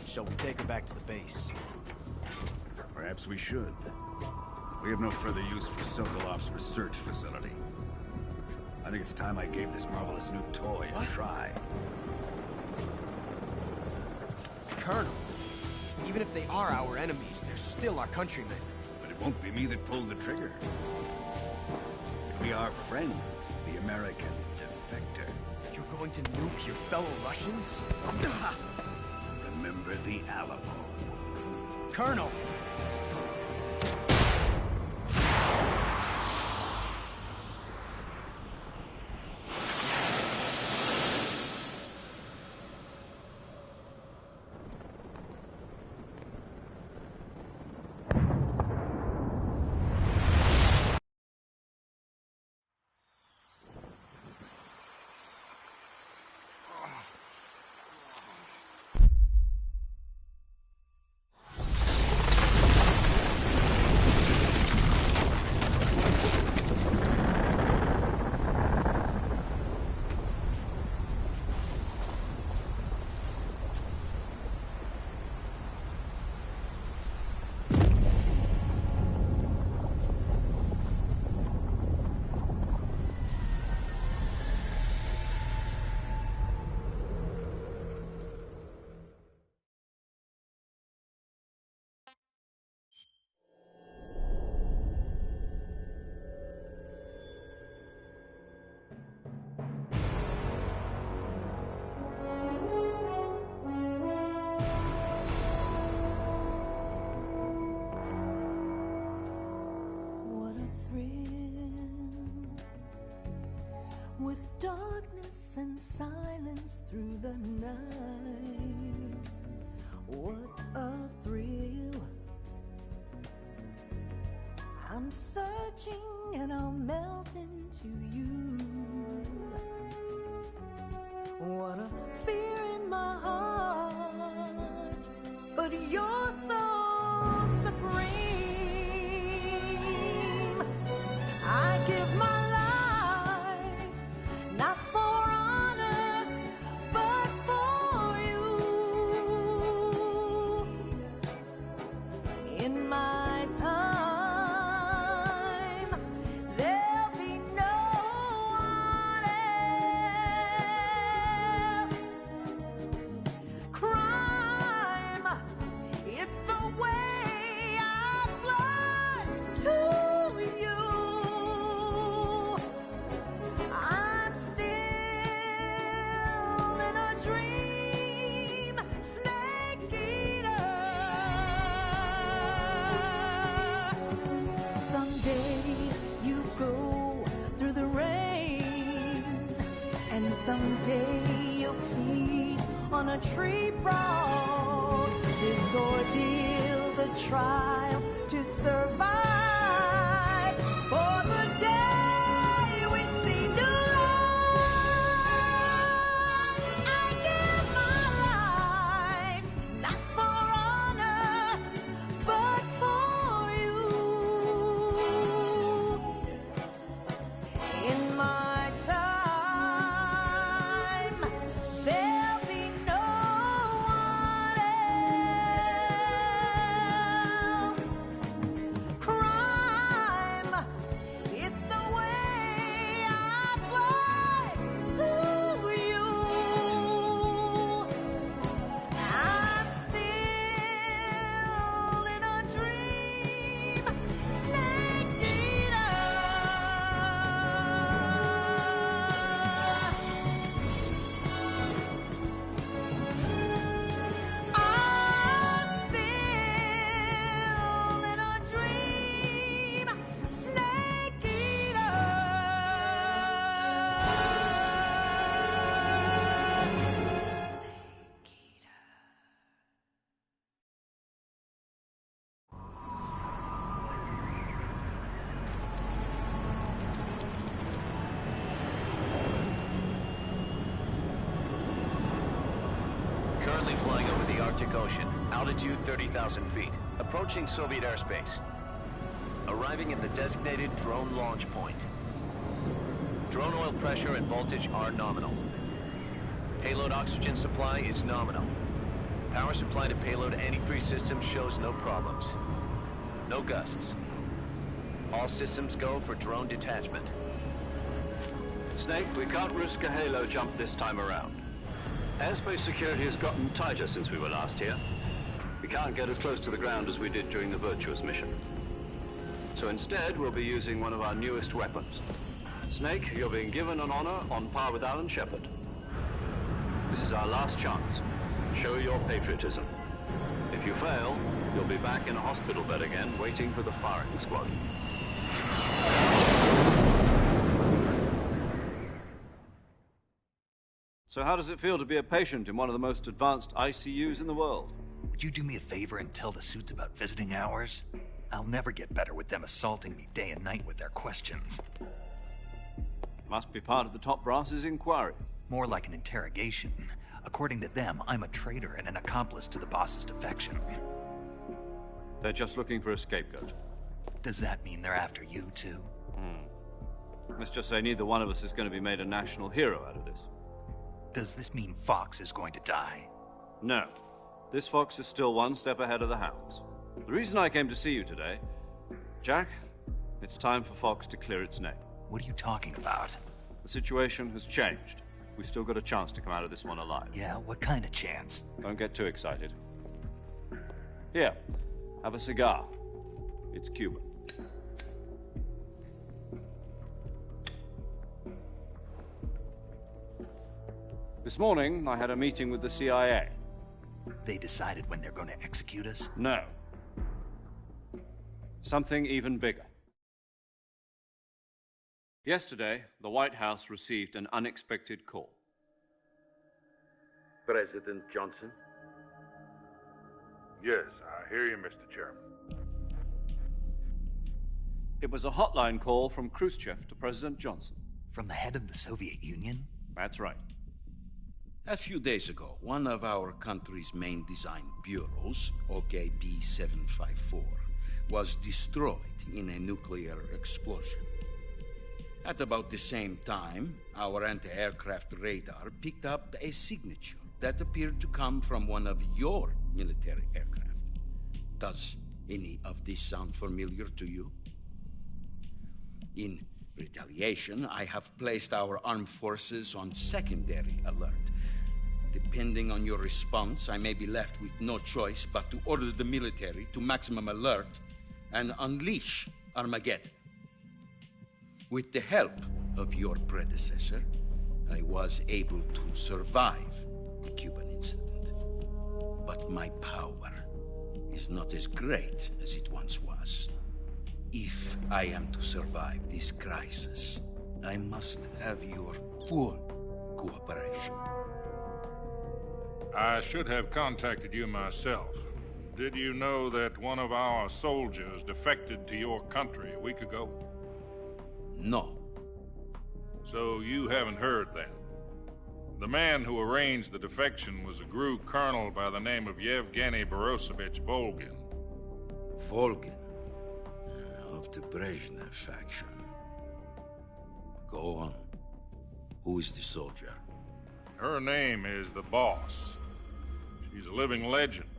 Shall we take her back to the base? Perhaps we should. We have no further use for Sokolov's research facility. I think it's time I gave this marvelous new toy a try. Colonel, even if they are our enemies, they're still our countrymen. But it won't be me that pulled the trigger. It'll be our friend, the American defector. You're going to nuke your fellow Russians? Remember the Alamo. Colonel! With darkness and silence through the night, what a thrill. I'm searching and I'll melt into you. What a fear in my heart, but you're so supreme. I give my not for honor, but for you. In my time, there'll be no one else. Crime, it's the way I fly to you. Someday you'll feed on a tree frog. This ordeal, the trial to survive. For the day we see new life. Currently flying over the Arctic Ocean. Altitude 30,000 feet. Approaching Soviet airspace. Arriving at the designated drone launch point. Drone oil pressure and voltage are nominal. Payload oxygen supply is nominal. Power supply to payload antifreeze system shows no problems. No gusts. All systems go for drone detachment. Snake, we can't risk a halo jump this time around. Airspace security has gotten tighter since we were last here. We can't get as close to the ground as we did during the Virtuous mission. So instead, we'll be using one of our newest weapons. Snake, you're being given an honor on par with Alan Shepard. This is our last chance. Show your patriotism. If you fail, you'll be back in a hospital bed again, waiting for the firing squad. So how does it feel to be a patient in one of the most advanced ICUs in the world? Would you do me a favor and tell the suits about visiting hours? I'll never get better with them assaulting me day and night with their questions. Must be part of the top brass's inquiry. More like an interrogation. According to them, I'm a traitor and an accomplice to the boss's defection. They're just looking for a scapegoat. Does that mean they're after you, too? Let's just say neither one of us is going to be made a national hero out of this. Does this mean Fox is going to die? No. This fox is still one step ahead of the hounds. The reason I came to see you today... Jack, it's time for Fox to clear its name. What are you talking about? The situation has changed. We've still got a chance to come out of this one alive. Yeah, what kind of chance? Don't get too excited. Here, have a cigar. It's Cuban. This morning, I had a meeting with the CIA. They decided when they're going to execute us? No. Something even bigger. Yesterday, the White House received an unexpected call. President Johnson? Yes, I hear you, Mr. Chairman. It was a hotline call from Khrushchev to President Johnson. From the head of the Soviet Union? That's right. A few days ago, one of our country's main design bureaus, OKB 754, was destroyed in a nuclear explosion. At about the same time, our anti-aircraft radar picked up a signature that appeared to come from one of your military aircraft. Does any of this sound familiar to you? In retaliation, I have placed our armed forces on secondary alert. Depending on your response, I may be left with no choice but to order the military to maximum alert and unleash Armageddon. With the help of your predecessor, I was able to survive the Cuban incident. But my power is not as great as it once was. If I am to survive this crisis, I must have your full cooperation. I should have contacted you myself. Did you know that one of our soldiers defected to your country a week ago? No. So you haven't heard then? The man who arranged the defection was a GRU colonel by the name of Yevgeny Borosovich Volgin. Volgin? Of the Brezhnev faction. Go on. Who is the soldier? Her name is the Boss. She's a living legend.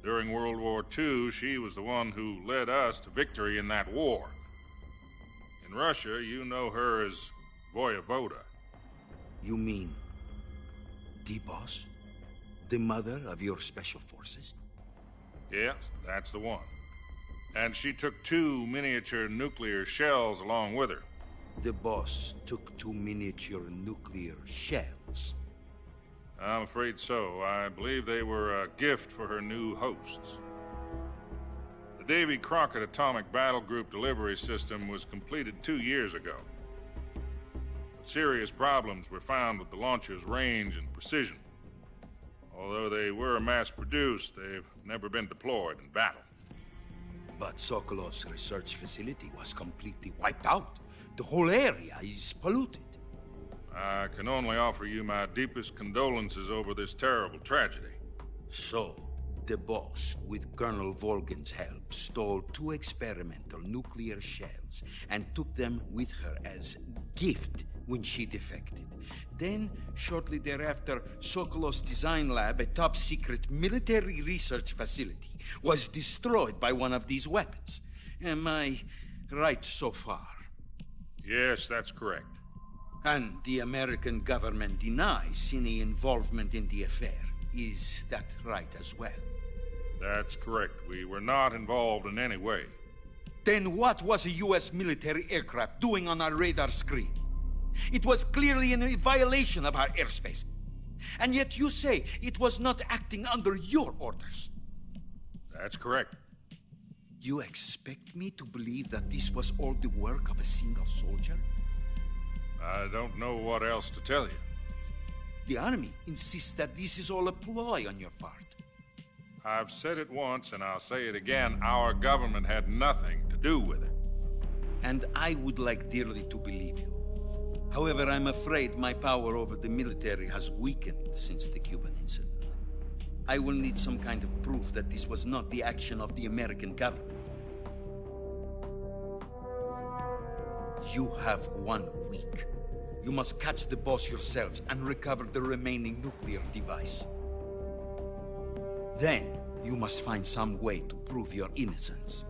During World War II, she was the one who led us to victory in that war. In Russia, you know her as Voyevoda. You mean the Boss? The mother of your special forces? Yes, that's the one. And she took 2 miniature nuclear shells along with her. The Boss took 2 miniature nuclear shells? I'm afraid so. I believe they were a gift for her new hosts. The Davy Crockett Atomic Battle Group delivery system was completed 2 years ago. But serious problems were found with the launcher's range and precision. Although they were mass-produced, they've never been deployed in battle. But Sokolov's research facility was completely wiped out. The whole area is polluted. I can only offer you my deepest condolences over this terrible tragedy. So, the boss, with Colonel Volgin's help, stole 2 experimental nuclear shells and took them with her as gift when she defected. Then, shortly thereafter, Sokolov's design lab, a top-secret military research facility, was destroyed by one of these weapons. Am I right so far? Yes, that's correct. And the American government denies any involvement in the affair. Is that right as well? That's correct. We were not involved in any way. Then what was a U.S. military aircraft doing on our radar screen? It was clearly in a violation of our airspace. And yet you say it was not acting under your orders. That's correct. You expect me to believe that this was all the work of a single soldier? I don't know what else to tell you. The Army insists that this is all a ploy on your part. I've said it once, and I'll say it again. Our government had nothing to do with it. And I would like dearly to believe you. However, I'm afraid my power over the military has weakened since the Cuban incident. I will need some kind of proof that this was not the action of the American government. You have 1 week. You must catch the boss yourselves and recover the remaining nuclear device. Then, you must find some way to prove your innocence.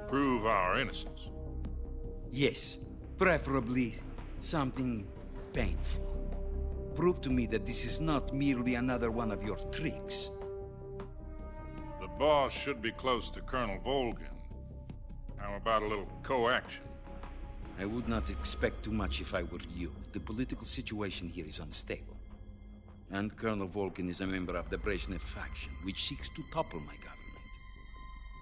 Prove our innocence? Yes, preferably something painful. Prove to me that this is not merely another one of your tricks. The boss should be close to Colonel Volgin. How about a little co-action? I would not expect too much if I were you. The political situation here is unstable. And Colonel Volgin is a member of the Brezhnev faction, which seeks to topple my government.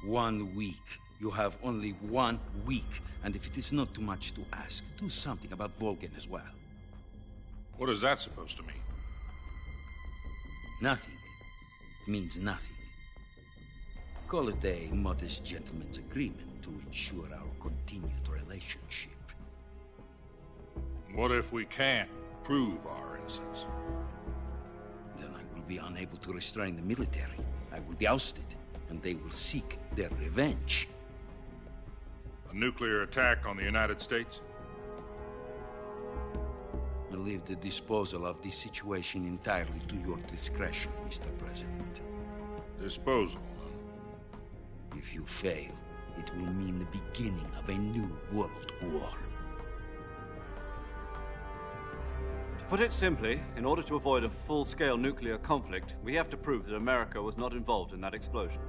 1 week. You have only 1 week. And if it is not too much to ask, do something about Volgin as well. What is that supposed to mean? Nothing. It means nothing. Call it a modest gentleman's agreement to ensure our continued relationship. What if we can't prove our innocence? Then I will be unable to restrain the military. I will be ousted, and they will seek their revenge. A nuclear attack on the United States? I leave the disposal of this situation entirely to your discretion, Mr. President. Disposal? If you fail, it will mean the beginning of a new world war. To put it simply, in order to avoid a full-scale nuclear conflict, we have to prove that America was not involved in that explosion.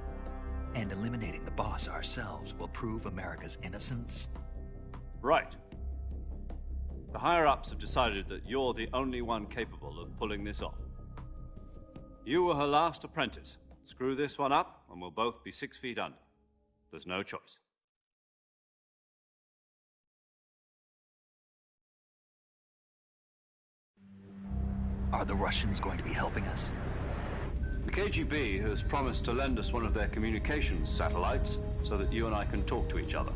And eliminating the boss ourselves will prove America's innocence? Right. The higher-ups have decided that you're the only one capable of pulling this off. You were her last apprentice. Screw this one up, and we'll both be 6 feet under. There's no choice. Are the Russians going to be helping us? The KGB has promised to lend us one of their communications satellites so that you and I can talk to each other.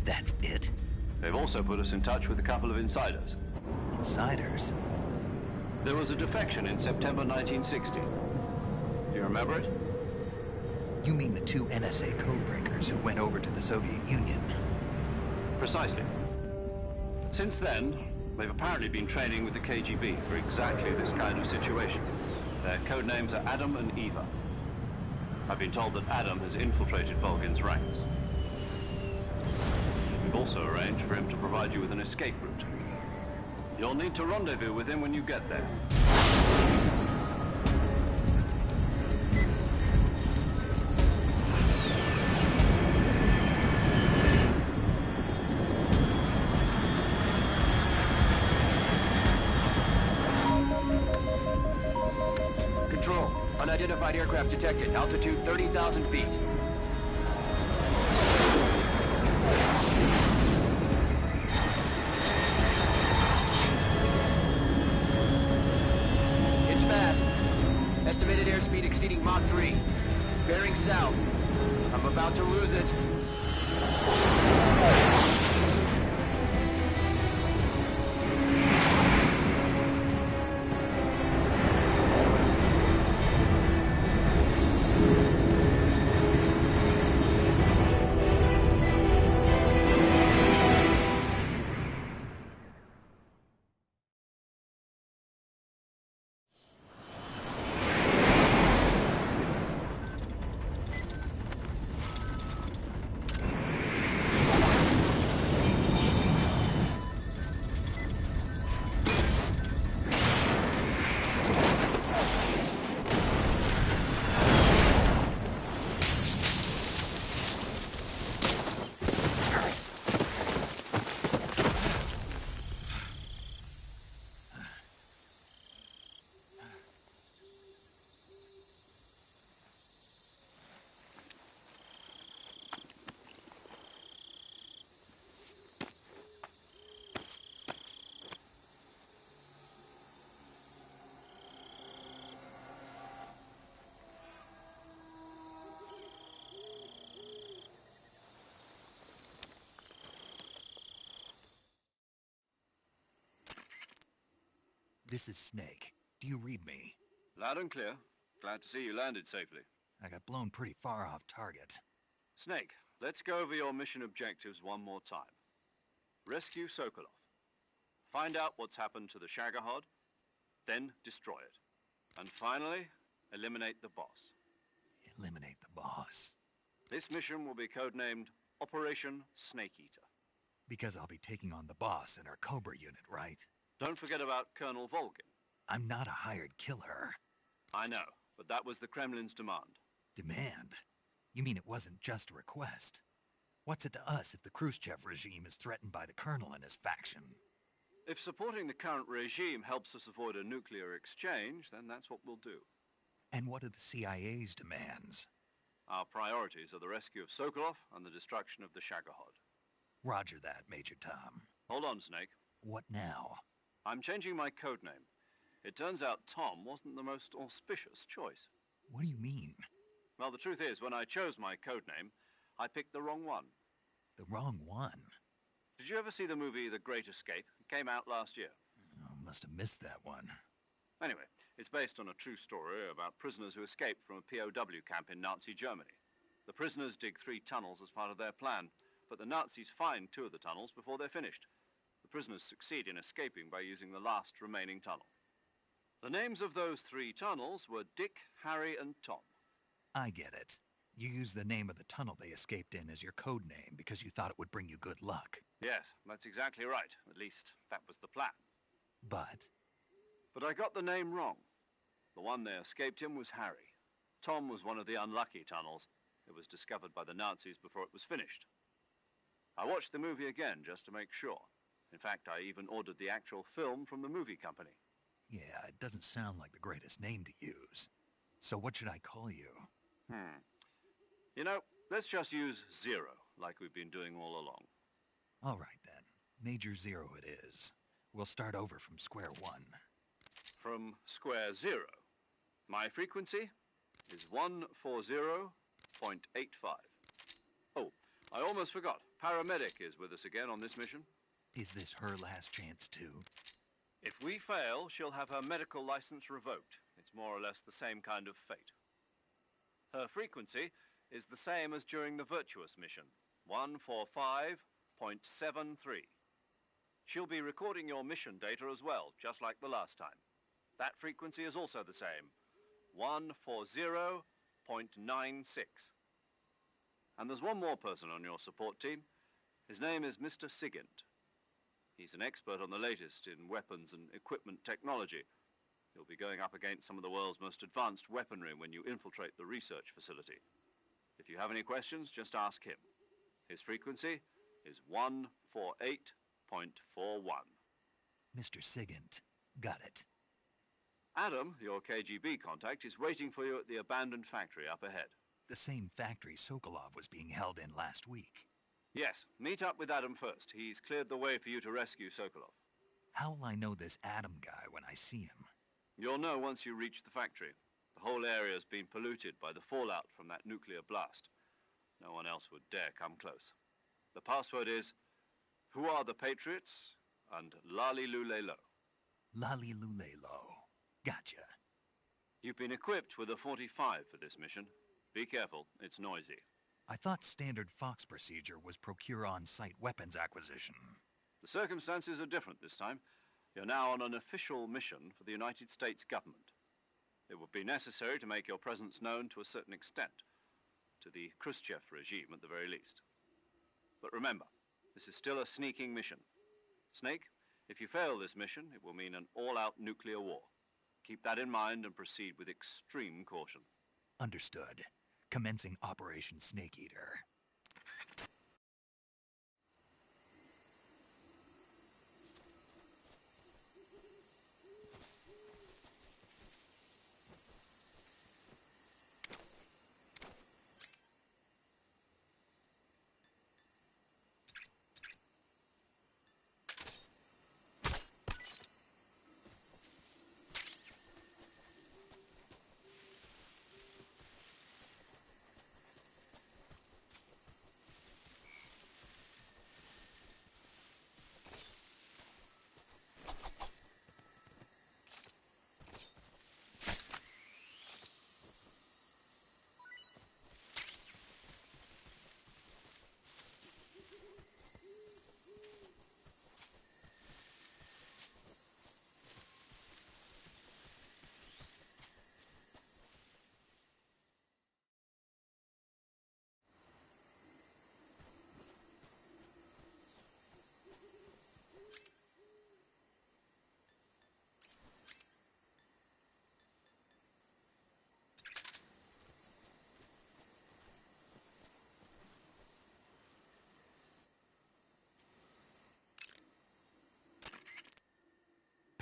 That's it? They've also put us in touch with a couple of insiders. Insiders? There was a defection in September 1960. Do you remember it? You mean the 2 NSA codebreakers who went over to the Soviet Union? Precisely. Since then, they've apparently been training with the KGB for exactly this kind of situation. Their codenames are Adam and Eva. I've been told that Adam has infiltrated Volgin's ranks. We've also arranged for him to provide you with an escape route. You'll need to rendezvous with him when you get there. Control. Unidentified aircraft detected. Altitude 30,000 feet. It's fast. Estimated airspeed exceeding Mach 3. Bearing south. I'm about to lose it. This is Snake. Do you read me? Loud and clear. Glad to see you landed safely. I got blown pretty far off target. Snake, let's go over your mission objectives one more time. Rescue Sokolov. Find out what's happened to the Shagohod, then destroy it. And finally, eliminate the boss. Eliminate the boss. This mission will be codenamed Operation Snake Eater. Because I'll be taking on the boss in our Cobra unit, right? Don't forget about Colonel Volgin. I'm not a hired killer. I know, but that was the Kremlin's demand. Demand? You mean it wasn't just a request? What's it to us if the Khrushchev regime is threatened by the Colonel and his faction? If supporting the current regime helps us avoid a nuclear exchange, then that's what we'll do. And what are the CIA's demands? Our priorities are the rescue of Sokolov and the destruction of the Shagohod. Roger that, Major Tom. Hold on, Snake. What now? I'm changing my codename. It turns out Tom wasn't the most auspicious choice. What do you mean? Well, the truth is, when I chose my codename, I picked the wrong one. The wrong one? Did you ever see the movie The Great Escape? It came out last year. Oh, must have missed that one. Anyway, it's based on a true story about prisoners who escaped from a POW camp in Nazi Germany. The prisoners dig 3 tunnels as part of their plan, but the Nazis find 2 of the tunnels before they're finished. The prisoners succeed in escaping by using the last remaining tunnel. The names of those 3 tunnels were Dick, Harry, and Tom. I get it. You used the name of the tunnel they escaped in as your code name because you thought it would bring you good luck. Yes, that's exactly right. At least, that was the plan. But I got the name wrong. The one they escaped in was Harry. Tom was one of the unlucky tunnels. It was discovered by the Nazis before it was finished. I watched the movie again just to make sure. In fact, I even ordered the actual film from the movie company. yeah, it doesn't sound like the greatest name to use. So what should I call you? You know, let's just use Zero, like we've been doing all along. All right, then. Major Zero it is. We'll start over from square one. From square 0. My frequency is 140.85. Oh, I almost forgot. Paramedic is with us again on this mission. Is this her last chance, too? If we fail, she'll have her medical license revoked. It's more or less the same kind of fate. Her frequency is the same as during the Virtuous mission, 145.73. She'll be recording your mission data as well, just like the last time. That frequency is also the same, 140.96. And there's one more person on your support team. His name is Mr. Sigint. He's an expert on the latest in weapons and equipment technology. You'll be going up against some of the world's most advanced weaponry when you infiltrate the research facility. If you have any questions, just ask him. His frequency is 148.41. Mr. Sigint. Got it. Adam, your KGB contact, is waiting for you at the abandoned factory up ahead. The same factory Sokolov was being held in last week. Yes, meet up with Adam first. He's cleared the way for you to rescue Sokolov. How will I know this Adam guy when I see him? You'll know once you reach the factory. The whole area's been polluted by the fallout from that nuclear blast. No one else would dare come close. The password is, "Who are the Patriots?" and Lali Lule Lo. Lali Lule Lo. Gotcha. You've been equipped with a 45 for this mission. Be careful, it's noisy. I thought standard Fox procedure was procure on-site weapons acquisition. The circumstances are different this time. You're now on an official mission for the United States government. It would be necessary to make your presence known to a certain extent, to the Khrushchev regime at the very least. But remember, this is still a sneaking mission. Snake, if you fail this mission, it will mean an all-out nuclear war. Keep that in mind and proceed with extreme caution. Understood. Commencing Operation Snake Eater.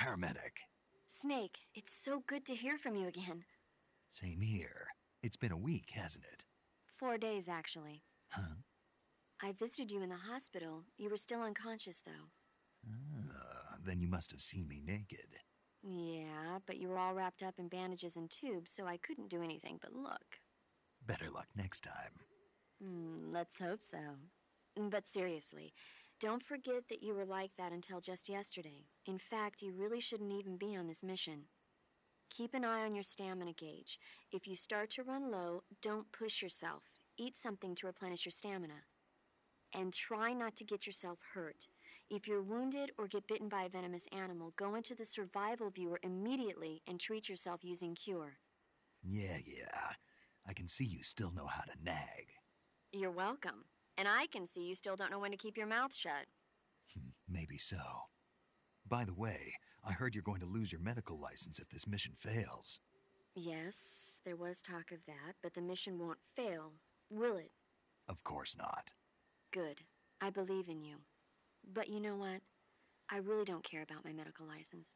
paramedic. Snake, it's so good to hear from you again. Same here. It's been a week, hasn't it? 4 days, actually. Huh? I visited you in the hospital. You were still unconscious, though. Then you must have seen me naked. Yeah, but you were all wrapped up in bandages and tubes, so I couldn't do anything but look. Better luck next time. Let's hope so. But seriously, don't forget that you were like that until just yesterday. In fact, you really shouldn't even be on this mission. Keep an eye on your stamina gauge. If you start to run low, don't push yourself. Eat something to replenish your stamina. And try not to get yourself hurt. If you're wounded or get bitten by a venomous animal, go into the survival viewer immediately and treat yourself using Cure. Yeah. I can see you still know how to nag. You're welcome. And I can see you still don't know when to keep your mouth shut. Maybe so. By the way, I heard you're going to lose your medical license if this mission fails. Yes, there was talk of that, but the mission won't fail, will it? Of course not. Good. I believe in you. But you know what? I really don't care about my medical license.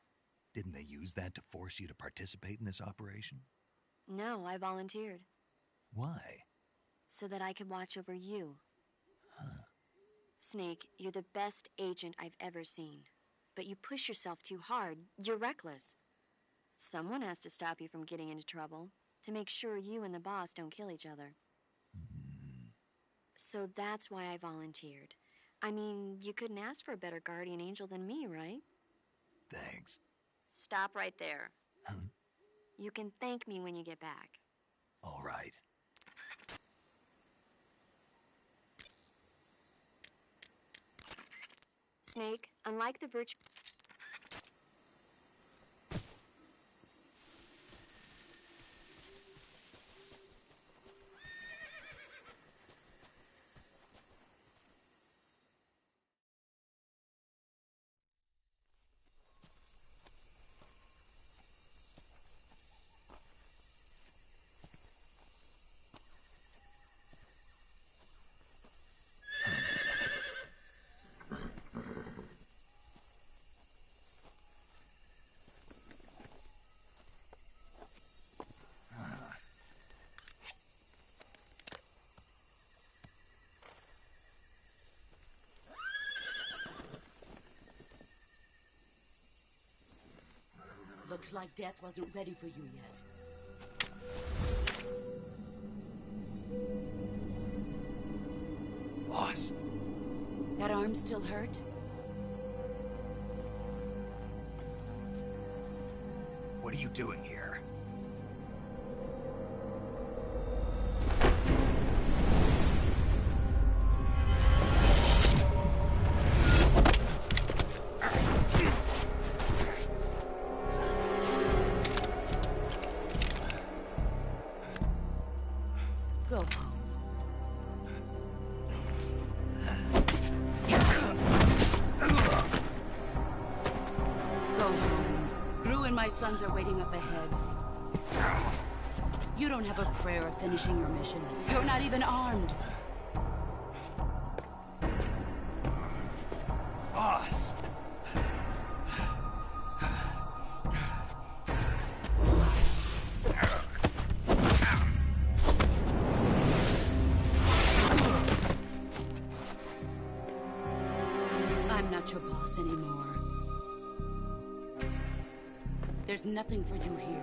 Didn't they use that to force you to participate in this operation? No, I volunteered. Why? So that I could watch over you. Huh. Snake, you're the best agent I've ever seen. But you push yourself too hard. You're reckless. Someone has to stop you from getting into trouble, to make sure you and the boss don't kill each other. So that's why I volunteered. I mean, you couldn't ask for a better guardian angel than me, right? Thanks. Stop right there. Huh? You can thank me when you get back. All right. Snake, unlike the virtue... Looks like death wasn't ready for you yet. Boss. That arm still hurt? What are you doing here? Go home. Go home. Gru and my sons are waiting up ahead. You don't have a prayer of finishing your mission. You're not even armed. Boss! I'm not your boss anymore. There's nothing for you here.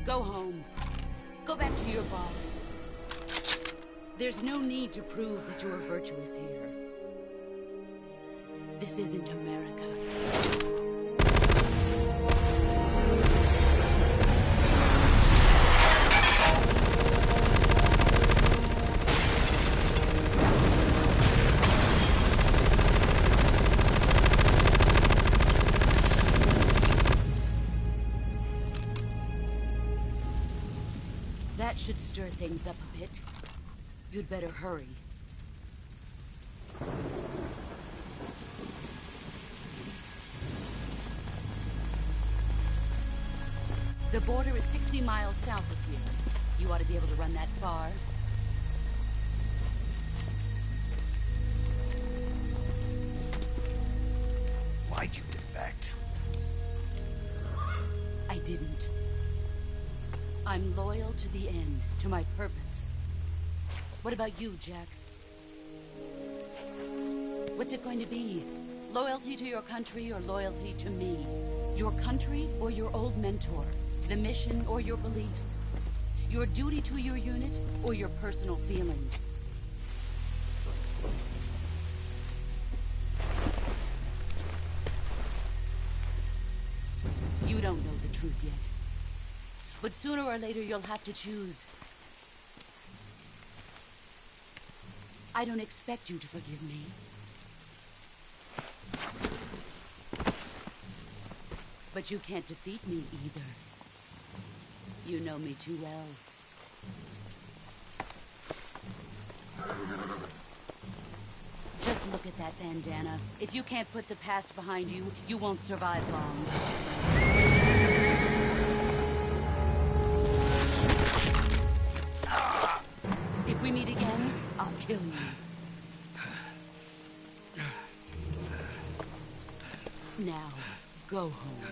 Go home. Go back to your boss. There's no need to prove that you are virtuous here. This isn't America. That should stir things up a bit. You'd better hurry. The border is 60 miles south of here. You ought to be able to run that far. Why Why'd you defect? I didn't. I'm loyal to the end, to my purpose. What about you, Jack? What's it going to be? Loyalty to your country or loyalty to me? Your country or your old mentor? The mission or your beliefs? Your duty to your unit or your personal feelings? You don't know the truth yet. But sooner or later you'll have to choose. I don't expect you to forgive me. But you can't defeat me either. You know me too well. Just look at that bandana. If you can't put the past behind you, you won't survive long. If we meet again, I'll kill you. Now, go home.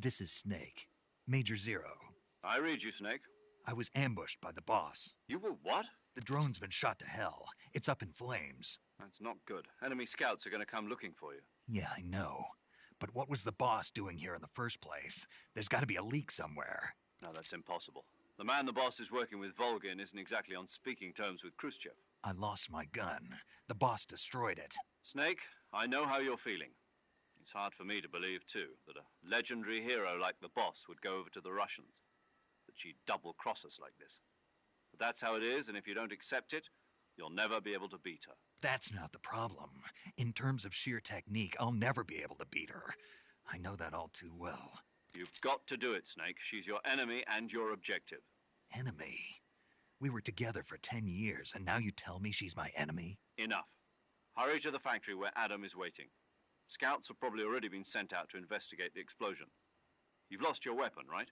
This is Snake. Major Zero. I read you, Snake. I was ambushed by the boss. You were what? The drone's been shot to hell. It's up in flames. That's not good. Enemy scouts are going to come looking for you. Yeah, I know. But what was the boss doing here in the first place? There's got to be a leak somewhere. No, that's impossible. The man the boss is working with, Volgin, isn't exactly on speaking terms with Khrushchev. I lost my gun. The boss destroyed it. Snake, I know how you're feeling. It's hard for me to believe, too, that a legendary hero like the boss would go over to the Russians. That she'd double-cross us like this. But that's how it is, and if you don't accept it, you'll never be able to beat her. That's not the problem. In terms of sheer technique, I'll never be able to beat her. I know that all too well. You've got to do it, Snake. She's your enemy and your objective. Enemy? We were together for 10 years, and now you tell me she's my enemy? Enough. Hurry to the factory where Adam is waiting. Scouts have probably already been sent out to investigate the explosion. You've lost your weapon, right?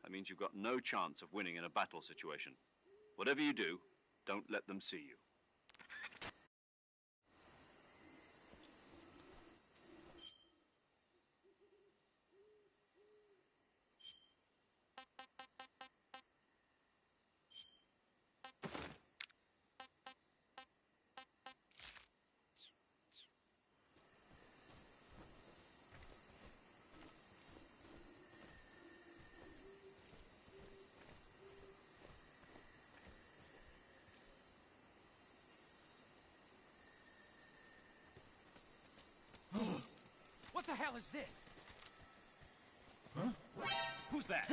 That means you've got no chance of winning in a battle situation. Whatever you do, don't let them see you. What the hell is this? Huh? Who's that?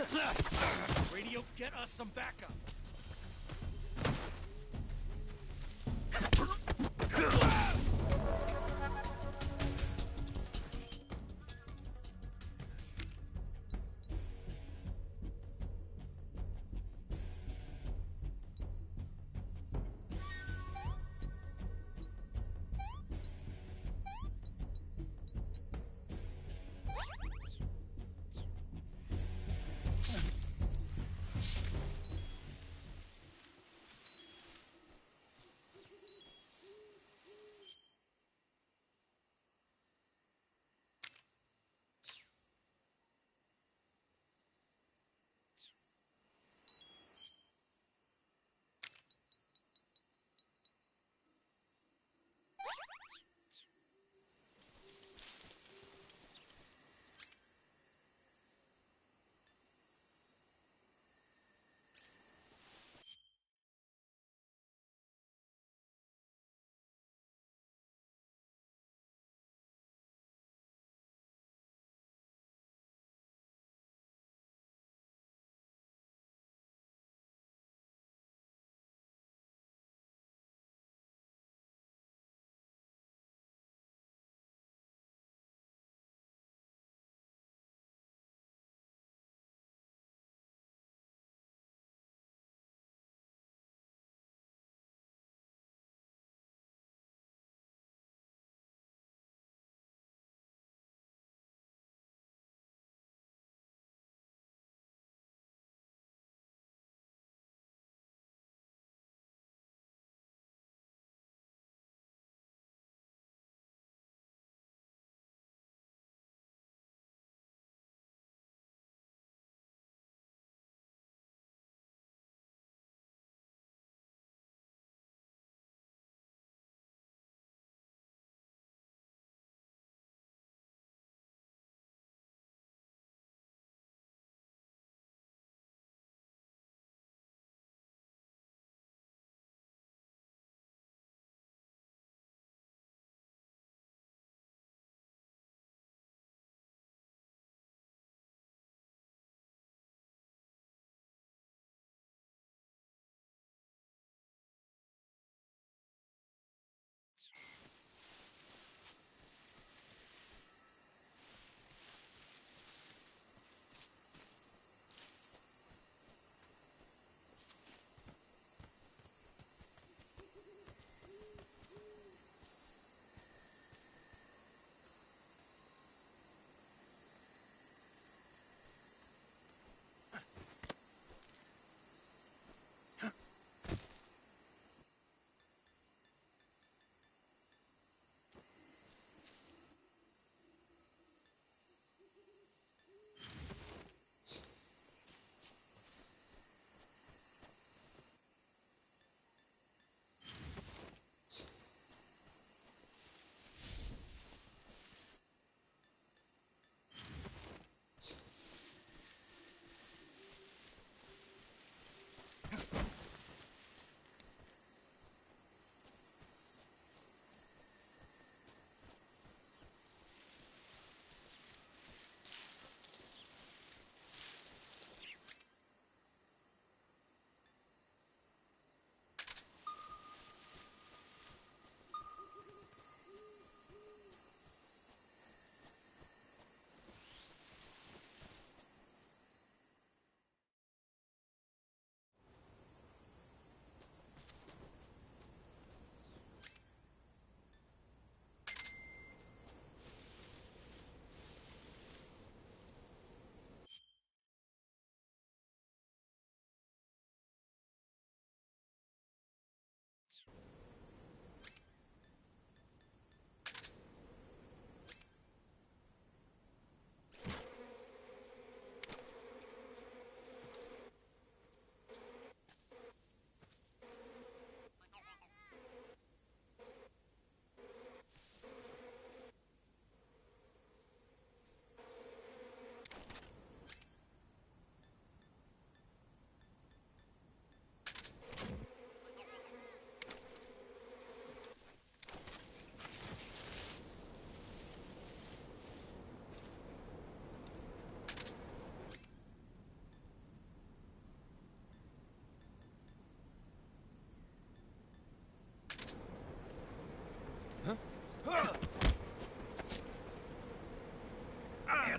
Radio, get us some backup.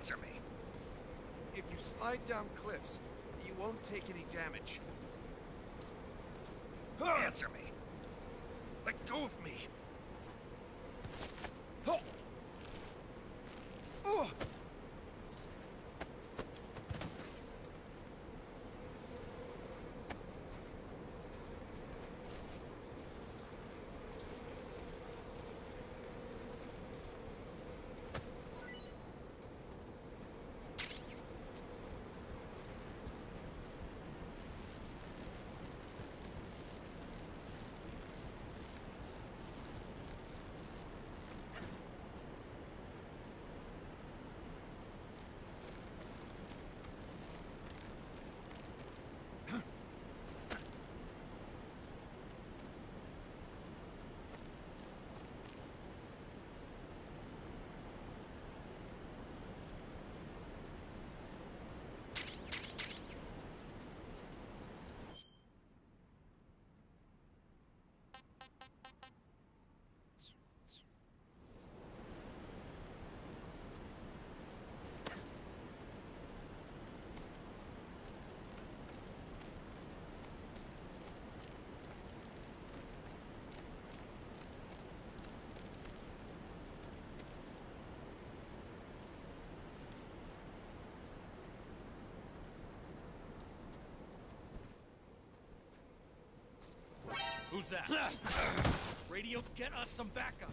Answer me. If you slide down cliffs, you won't take any damage. Answer me. Let go of me. Who's that? Radio, get us some backup.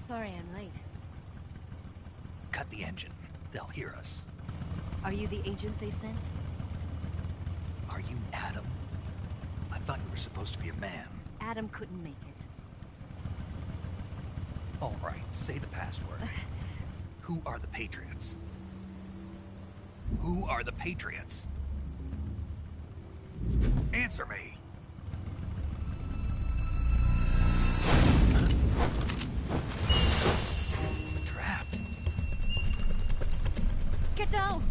Sorry I'm late. Cut the engine. They'll hear us. Are you the agent they sent? Are you Adam? I thought you were supposed to be a man. Adam couldn't make it. All right, say the password. Who are the Patriots? Who are the Patriots? Answer me. Trapped. Get down!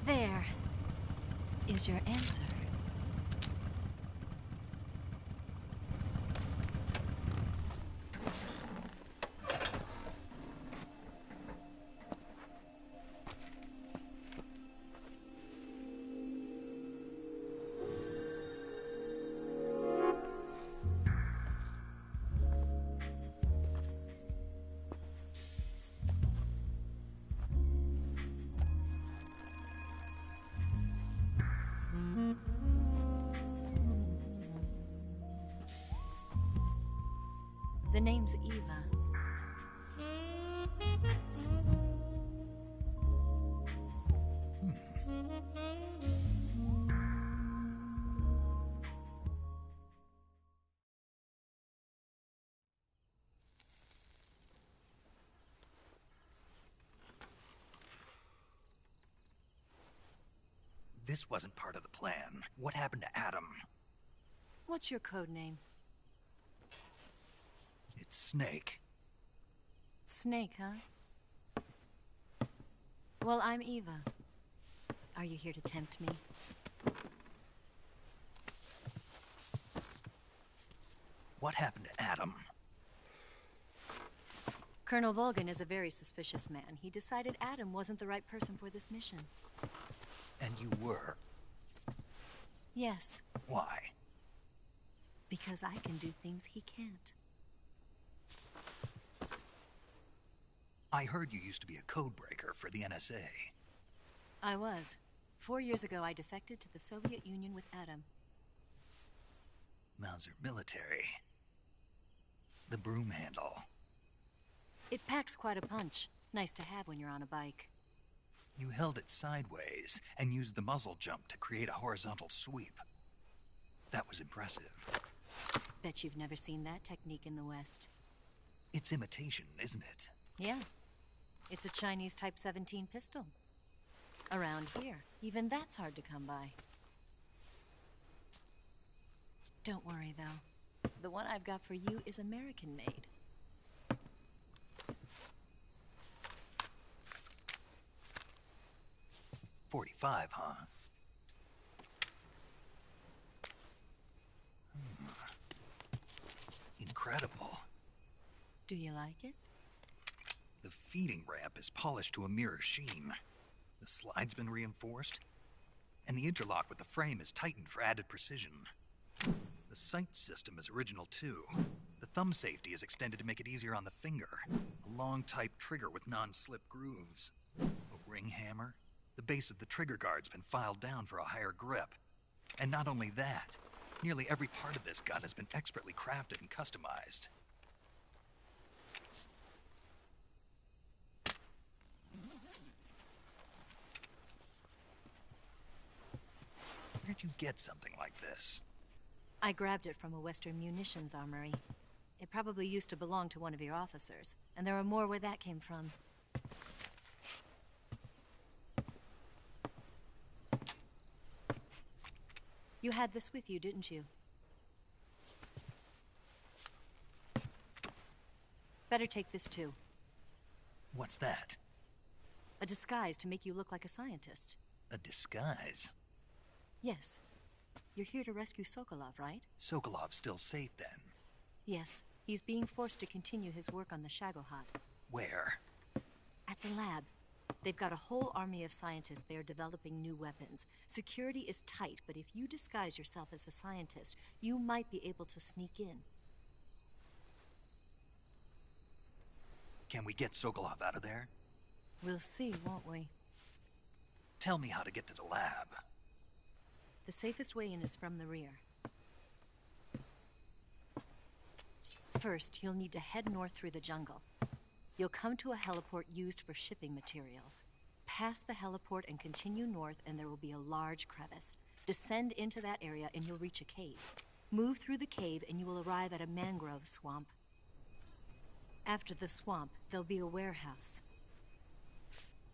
There is your answer. The name's Eva. This wasn't part of the plan. What happened to Adam? What's your code name? It's Snake. Snake, huh? Well, I'm Eva. Are you here to tempt me? What happened to Adam? Colonel Volgan is a very suspicious man. He decided Adam wasn't the right person for this mission. And you were? Yes. Why? Because I can do things he can't. I heard you used to be a codebreaker for the NSA. I was. 4 years ago, I defected to the Soviet Union with Adam. Mauser military. The broom handle. It packs quite a punch. Nice to have when you're on a bike. You held it sideways and used the muzzle jump to create a horizontal sweep. That was impressive. Bet you've never seen that technique in the West. It's imitation, isn't it? Yeah. It's a Chinese Type 17 pistol. Around here, even that's hard to come by. Don't worry, though. The one I've got for you is American-made. .45, huh? Incredible. Do you like it? The feeding ramp is polished to a mirror sheen. The slide's been reinforced, and the interlock with the frame is tightened for added precision. The sight system is original too. The thumb safety is extended to make it easier on the finger. A long type trigger with non-slip grooves. A ring hammer. The base of the trigger guard's been filed down for a higher grip. And not only that, nearly every part of this gun has been expertly crafted and customized. Where'd you get something like this? I grabbed it from a Western munitions armory. It probably used to belong to one of your officers, and there are more where that came from. You had this with you, didn't you? Better take this too. What's that? A disguise to make you look like a scientist. A disguise? Yes. You're here to rescue Sokolov, right? Sokolov's still safe then? Yes. He's being forced to continue his work on the Shagohod. Where? At the lab. They've got a whole army of scientists there developing new weapons. Security is tight, but if you disguise yourself as a scientist, you might be able to sneak in. Can we get Sokolov out of there? We'll see, won't we? Tell me how to get to the lab. The safest way in is from the rear. First, you'll need to head north through the jungle. You'll come to a heliport used for shipping materials. Pass the heliport and continue north, and there will be a large crevice. Descend into that area and you'll reach a cave. Move through the cave and you will arrive at a mangrove swamp. After the swamp, there'll be a warehouse.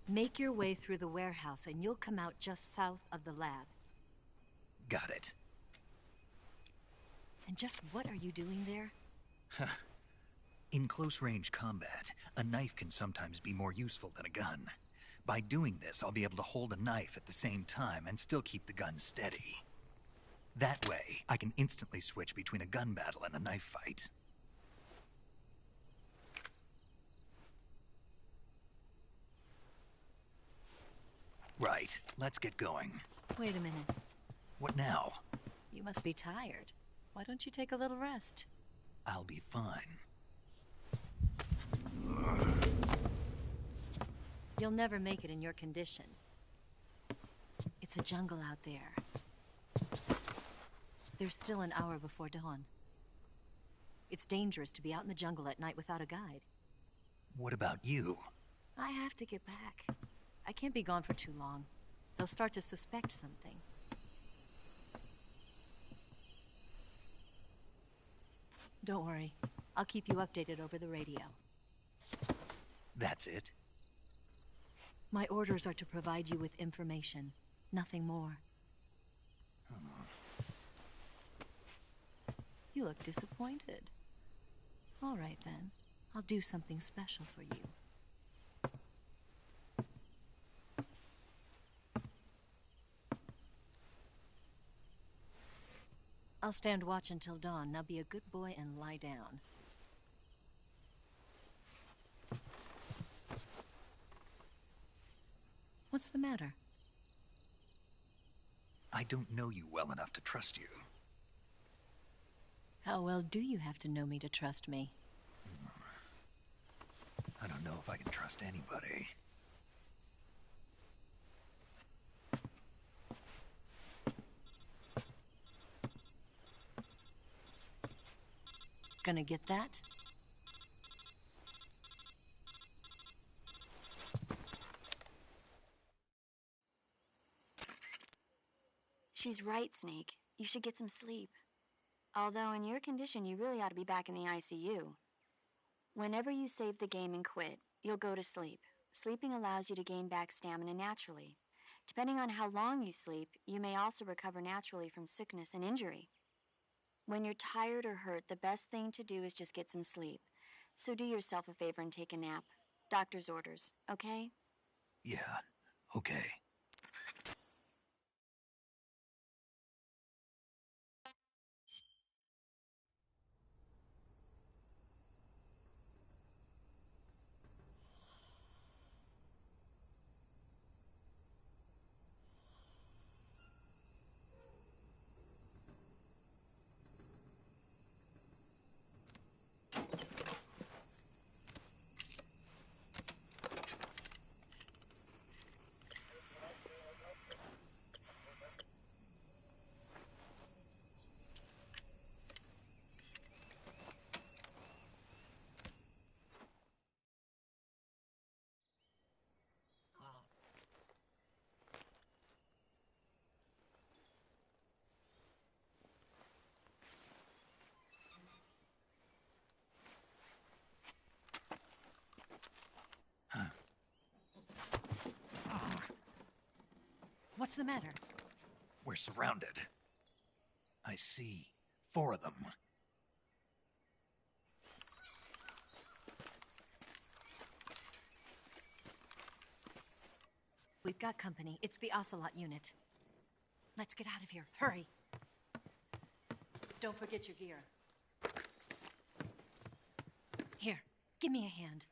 Make your way through the warehouse and you'll come out just south of the lab. Got it. And just what are you doing there? In close-range combat, a knife can sometimes be more useful than a gun. By doing this, I'll be able to hold a knife at the same time and still keep the gun steady. That way, I can instantly switch between a gun battle and a knife fight. Right, let's get going. Wait a minute. What now? You must be tired. Why don't you take a little rest? I'll be fine. You'll never make it in your condition. It's a jungle out there. There's still an hour before dawn. It's dangerous to be out in the jungle at night without a guide. What about you? I have to get back. I can't be gone for too long. They'll start to suspect something. Don't worry. I'll keep you updated over the radio. That's it? My orders are to provide you with information, nothing more. You look disappointed. All right, then. I'll do something special for you. I'll stand watch until dawn. Now be a good boy and lie down. What's the matter? I don't know you well enough to trust you. How well do you have to know me to trust me? I don't know if I can trust anybody. Gonna get that? She's right, Snake. You should get some sleep. Although in your condition, you really ought to be back in the ICU. Whenever you save the game and quit, you'll go to sleep. Sleeping allows you to gain back stamina naturally. Depending on how long you sleep, you may also recover naturally from sickness and injury. When you're tired or hurt, the best thing to do is just get some sleep. So do yourself a favor and take a nap. Doctor's orders, okay? Yeah, okay. What's the matter? We're surrounded. I see 4 of them. We've got company. It's the Ocelot unit. Let's get out of here. Hurry. Don't forget your gear. Here, give me a hand.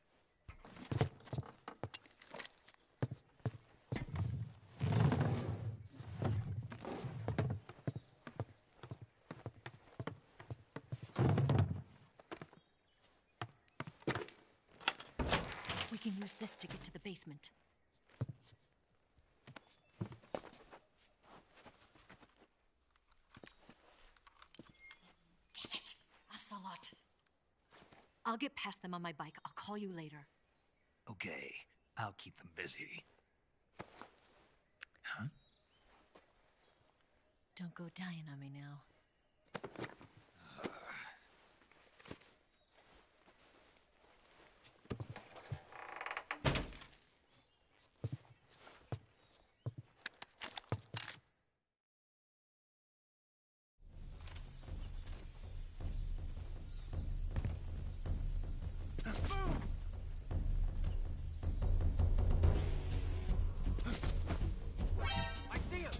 We can use this to get to the basement. I'll get past them on my bike. I'll call you later. Okay, I'll keep them busy. Huh? Don't go dying on me now. I see him!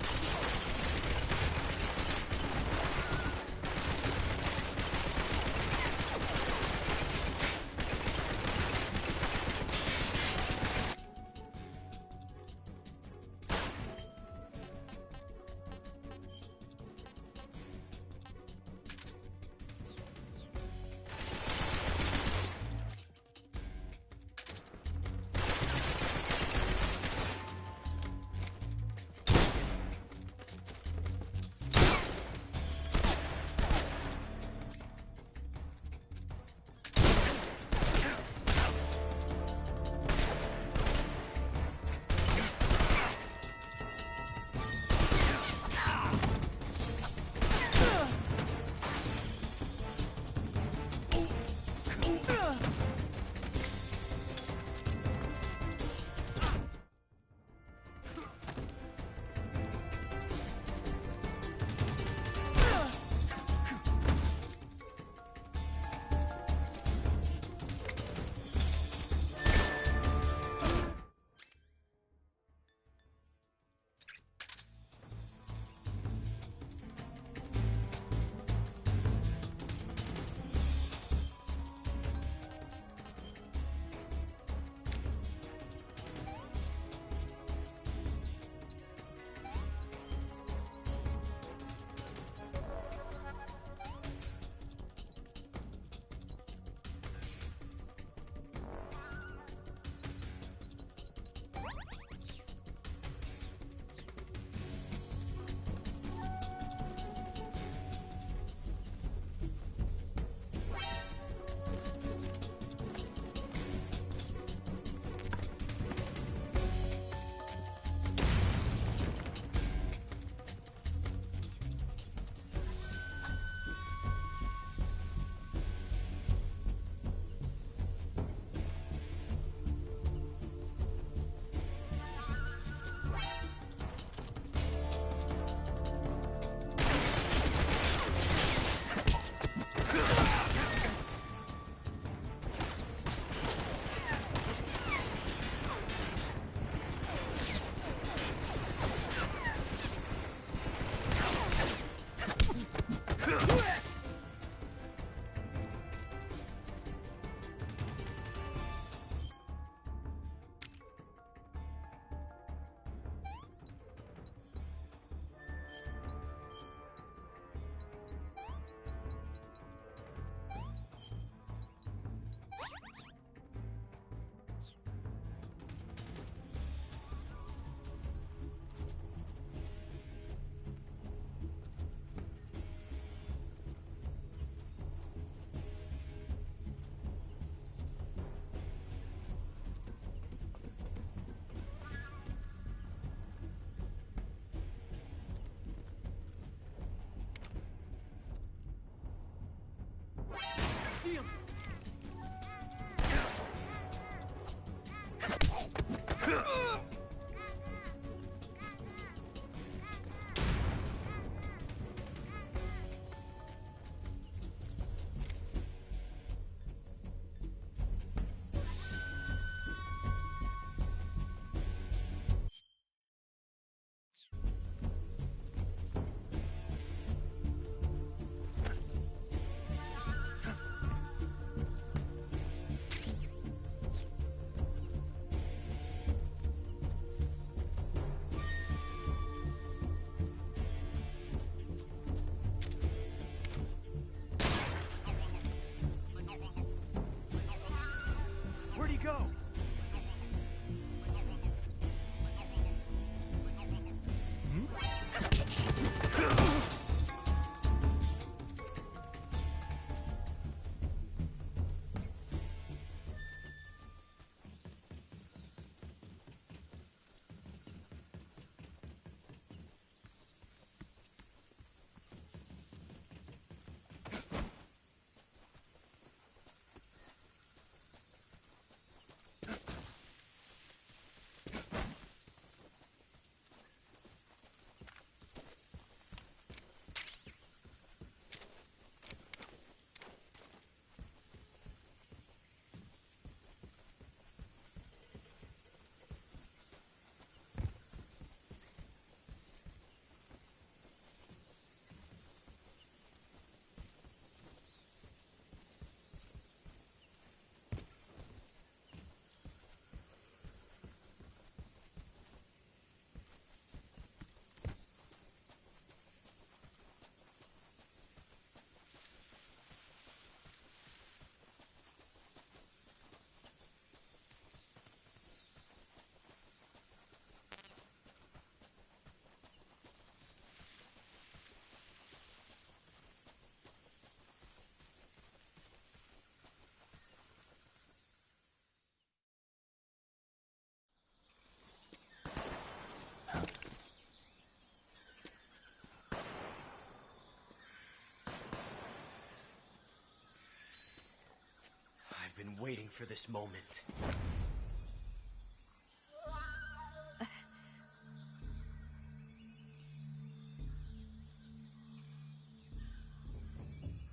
been waiting for this moment.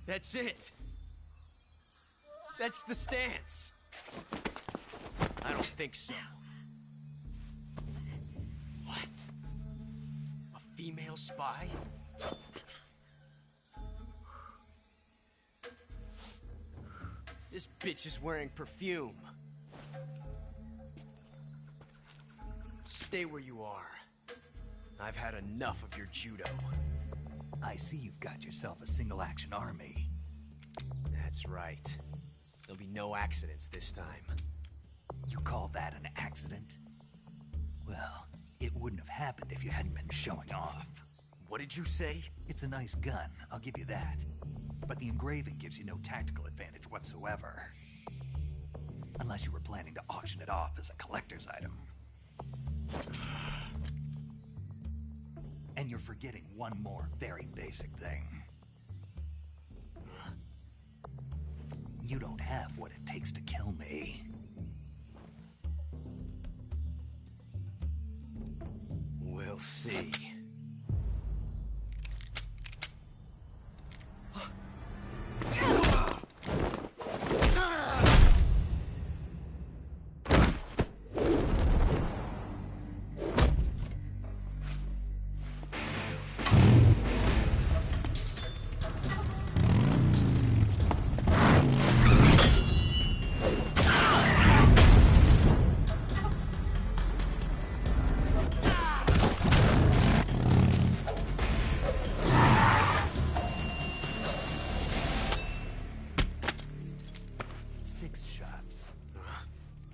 That's it! That's the stance! I don't think so. What? A female spy? This bitch is wearing perfume. Stay where you are. I've had enough of your judo. I see you've got yourself a single-action army. That's right. There'll be no accidents this time. You call that an accident? Well, it wouldn't have happened if you hadn't been showing off. What did you say? It's a nice gun, I'll give you that. But the engraving gives you no tactical advantage whatsoever. Unless you were planning to auction it off as a collector's item. And you're forgetting one more very basic thing. You don't have what it takes to kill me. We'll see.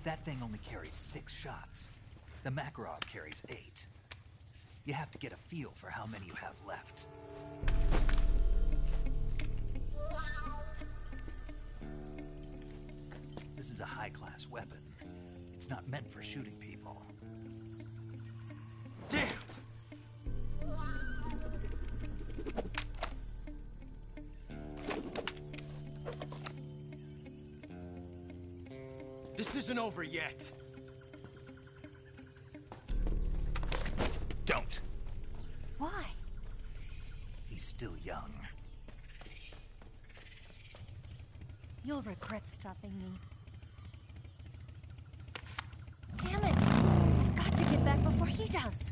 That thing only carries 6 shots. The Makarov carries 8. You have to get a feel for how many you have left. This is a high-class weapon. It's not meant for shooting people. Damn! This isn't over yet. Don't. Why? He's still young. You'll regret stopping me. Damn it! I've got to get back before he does.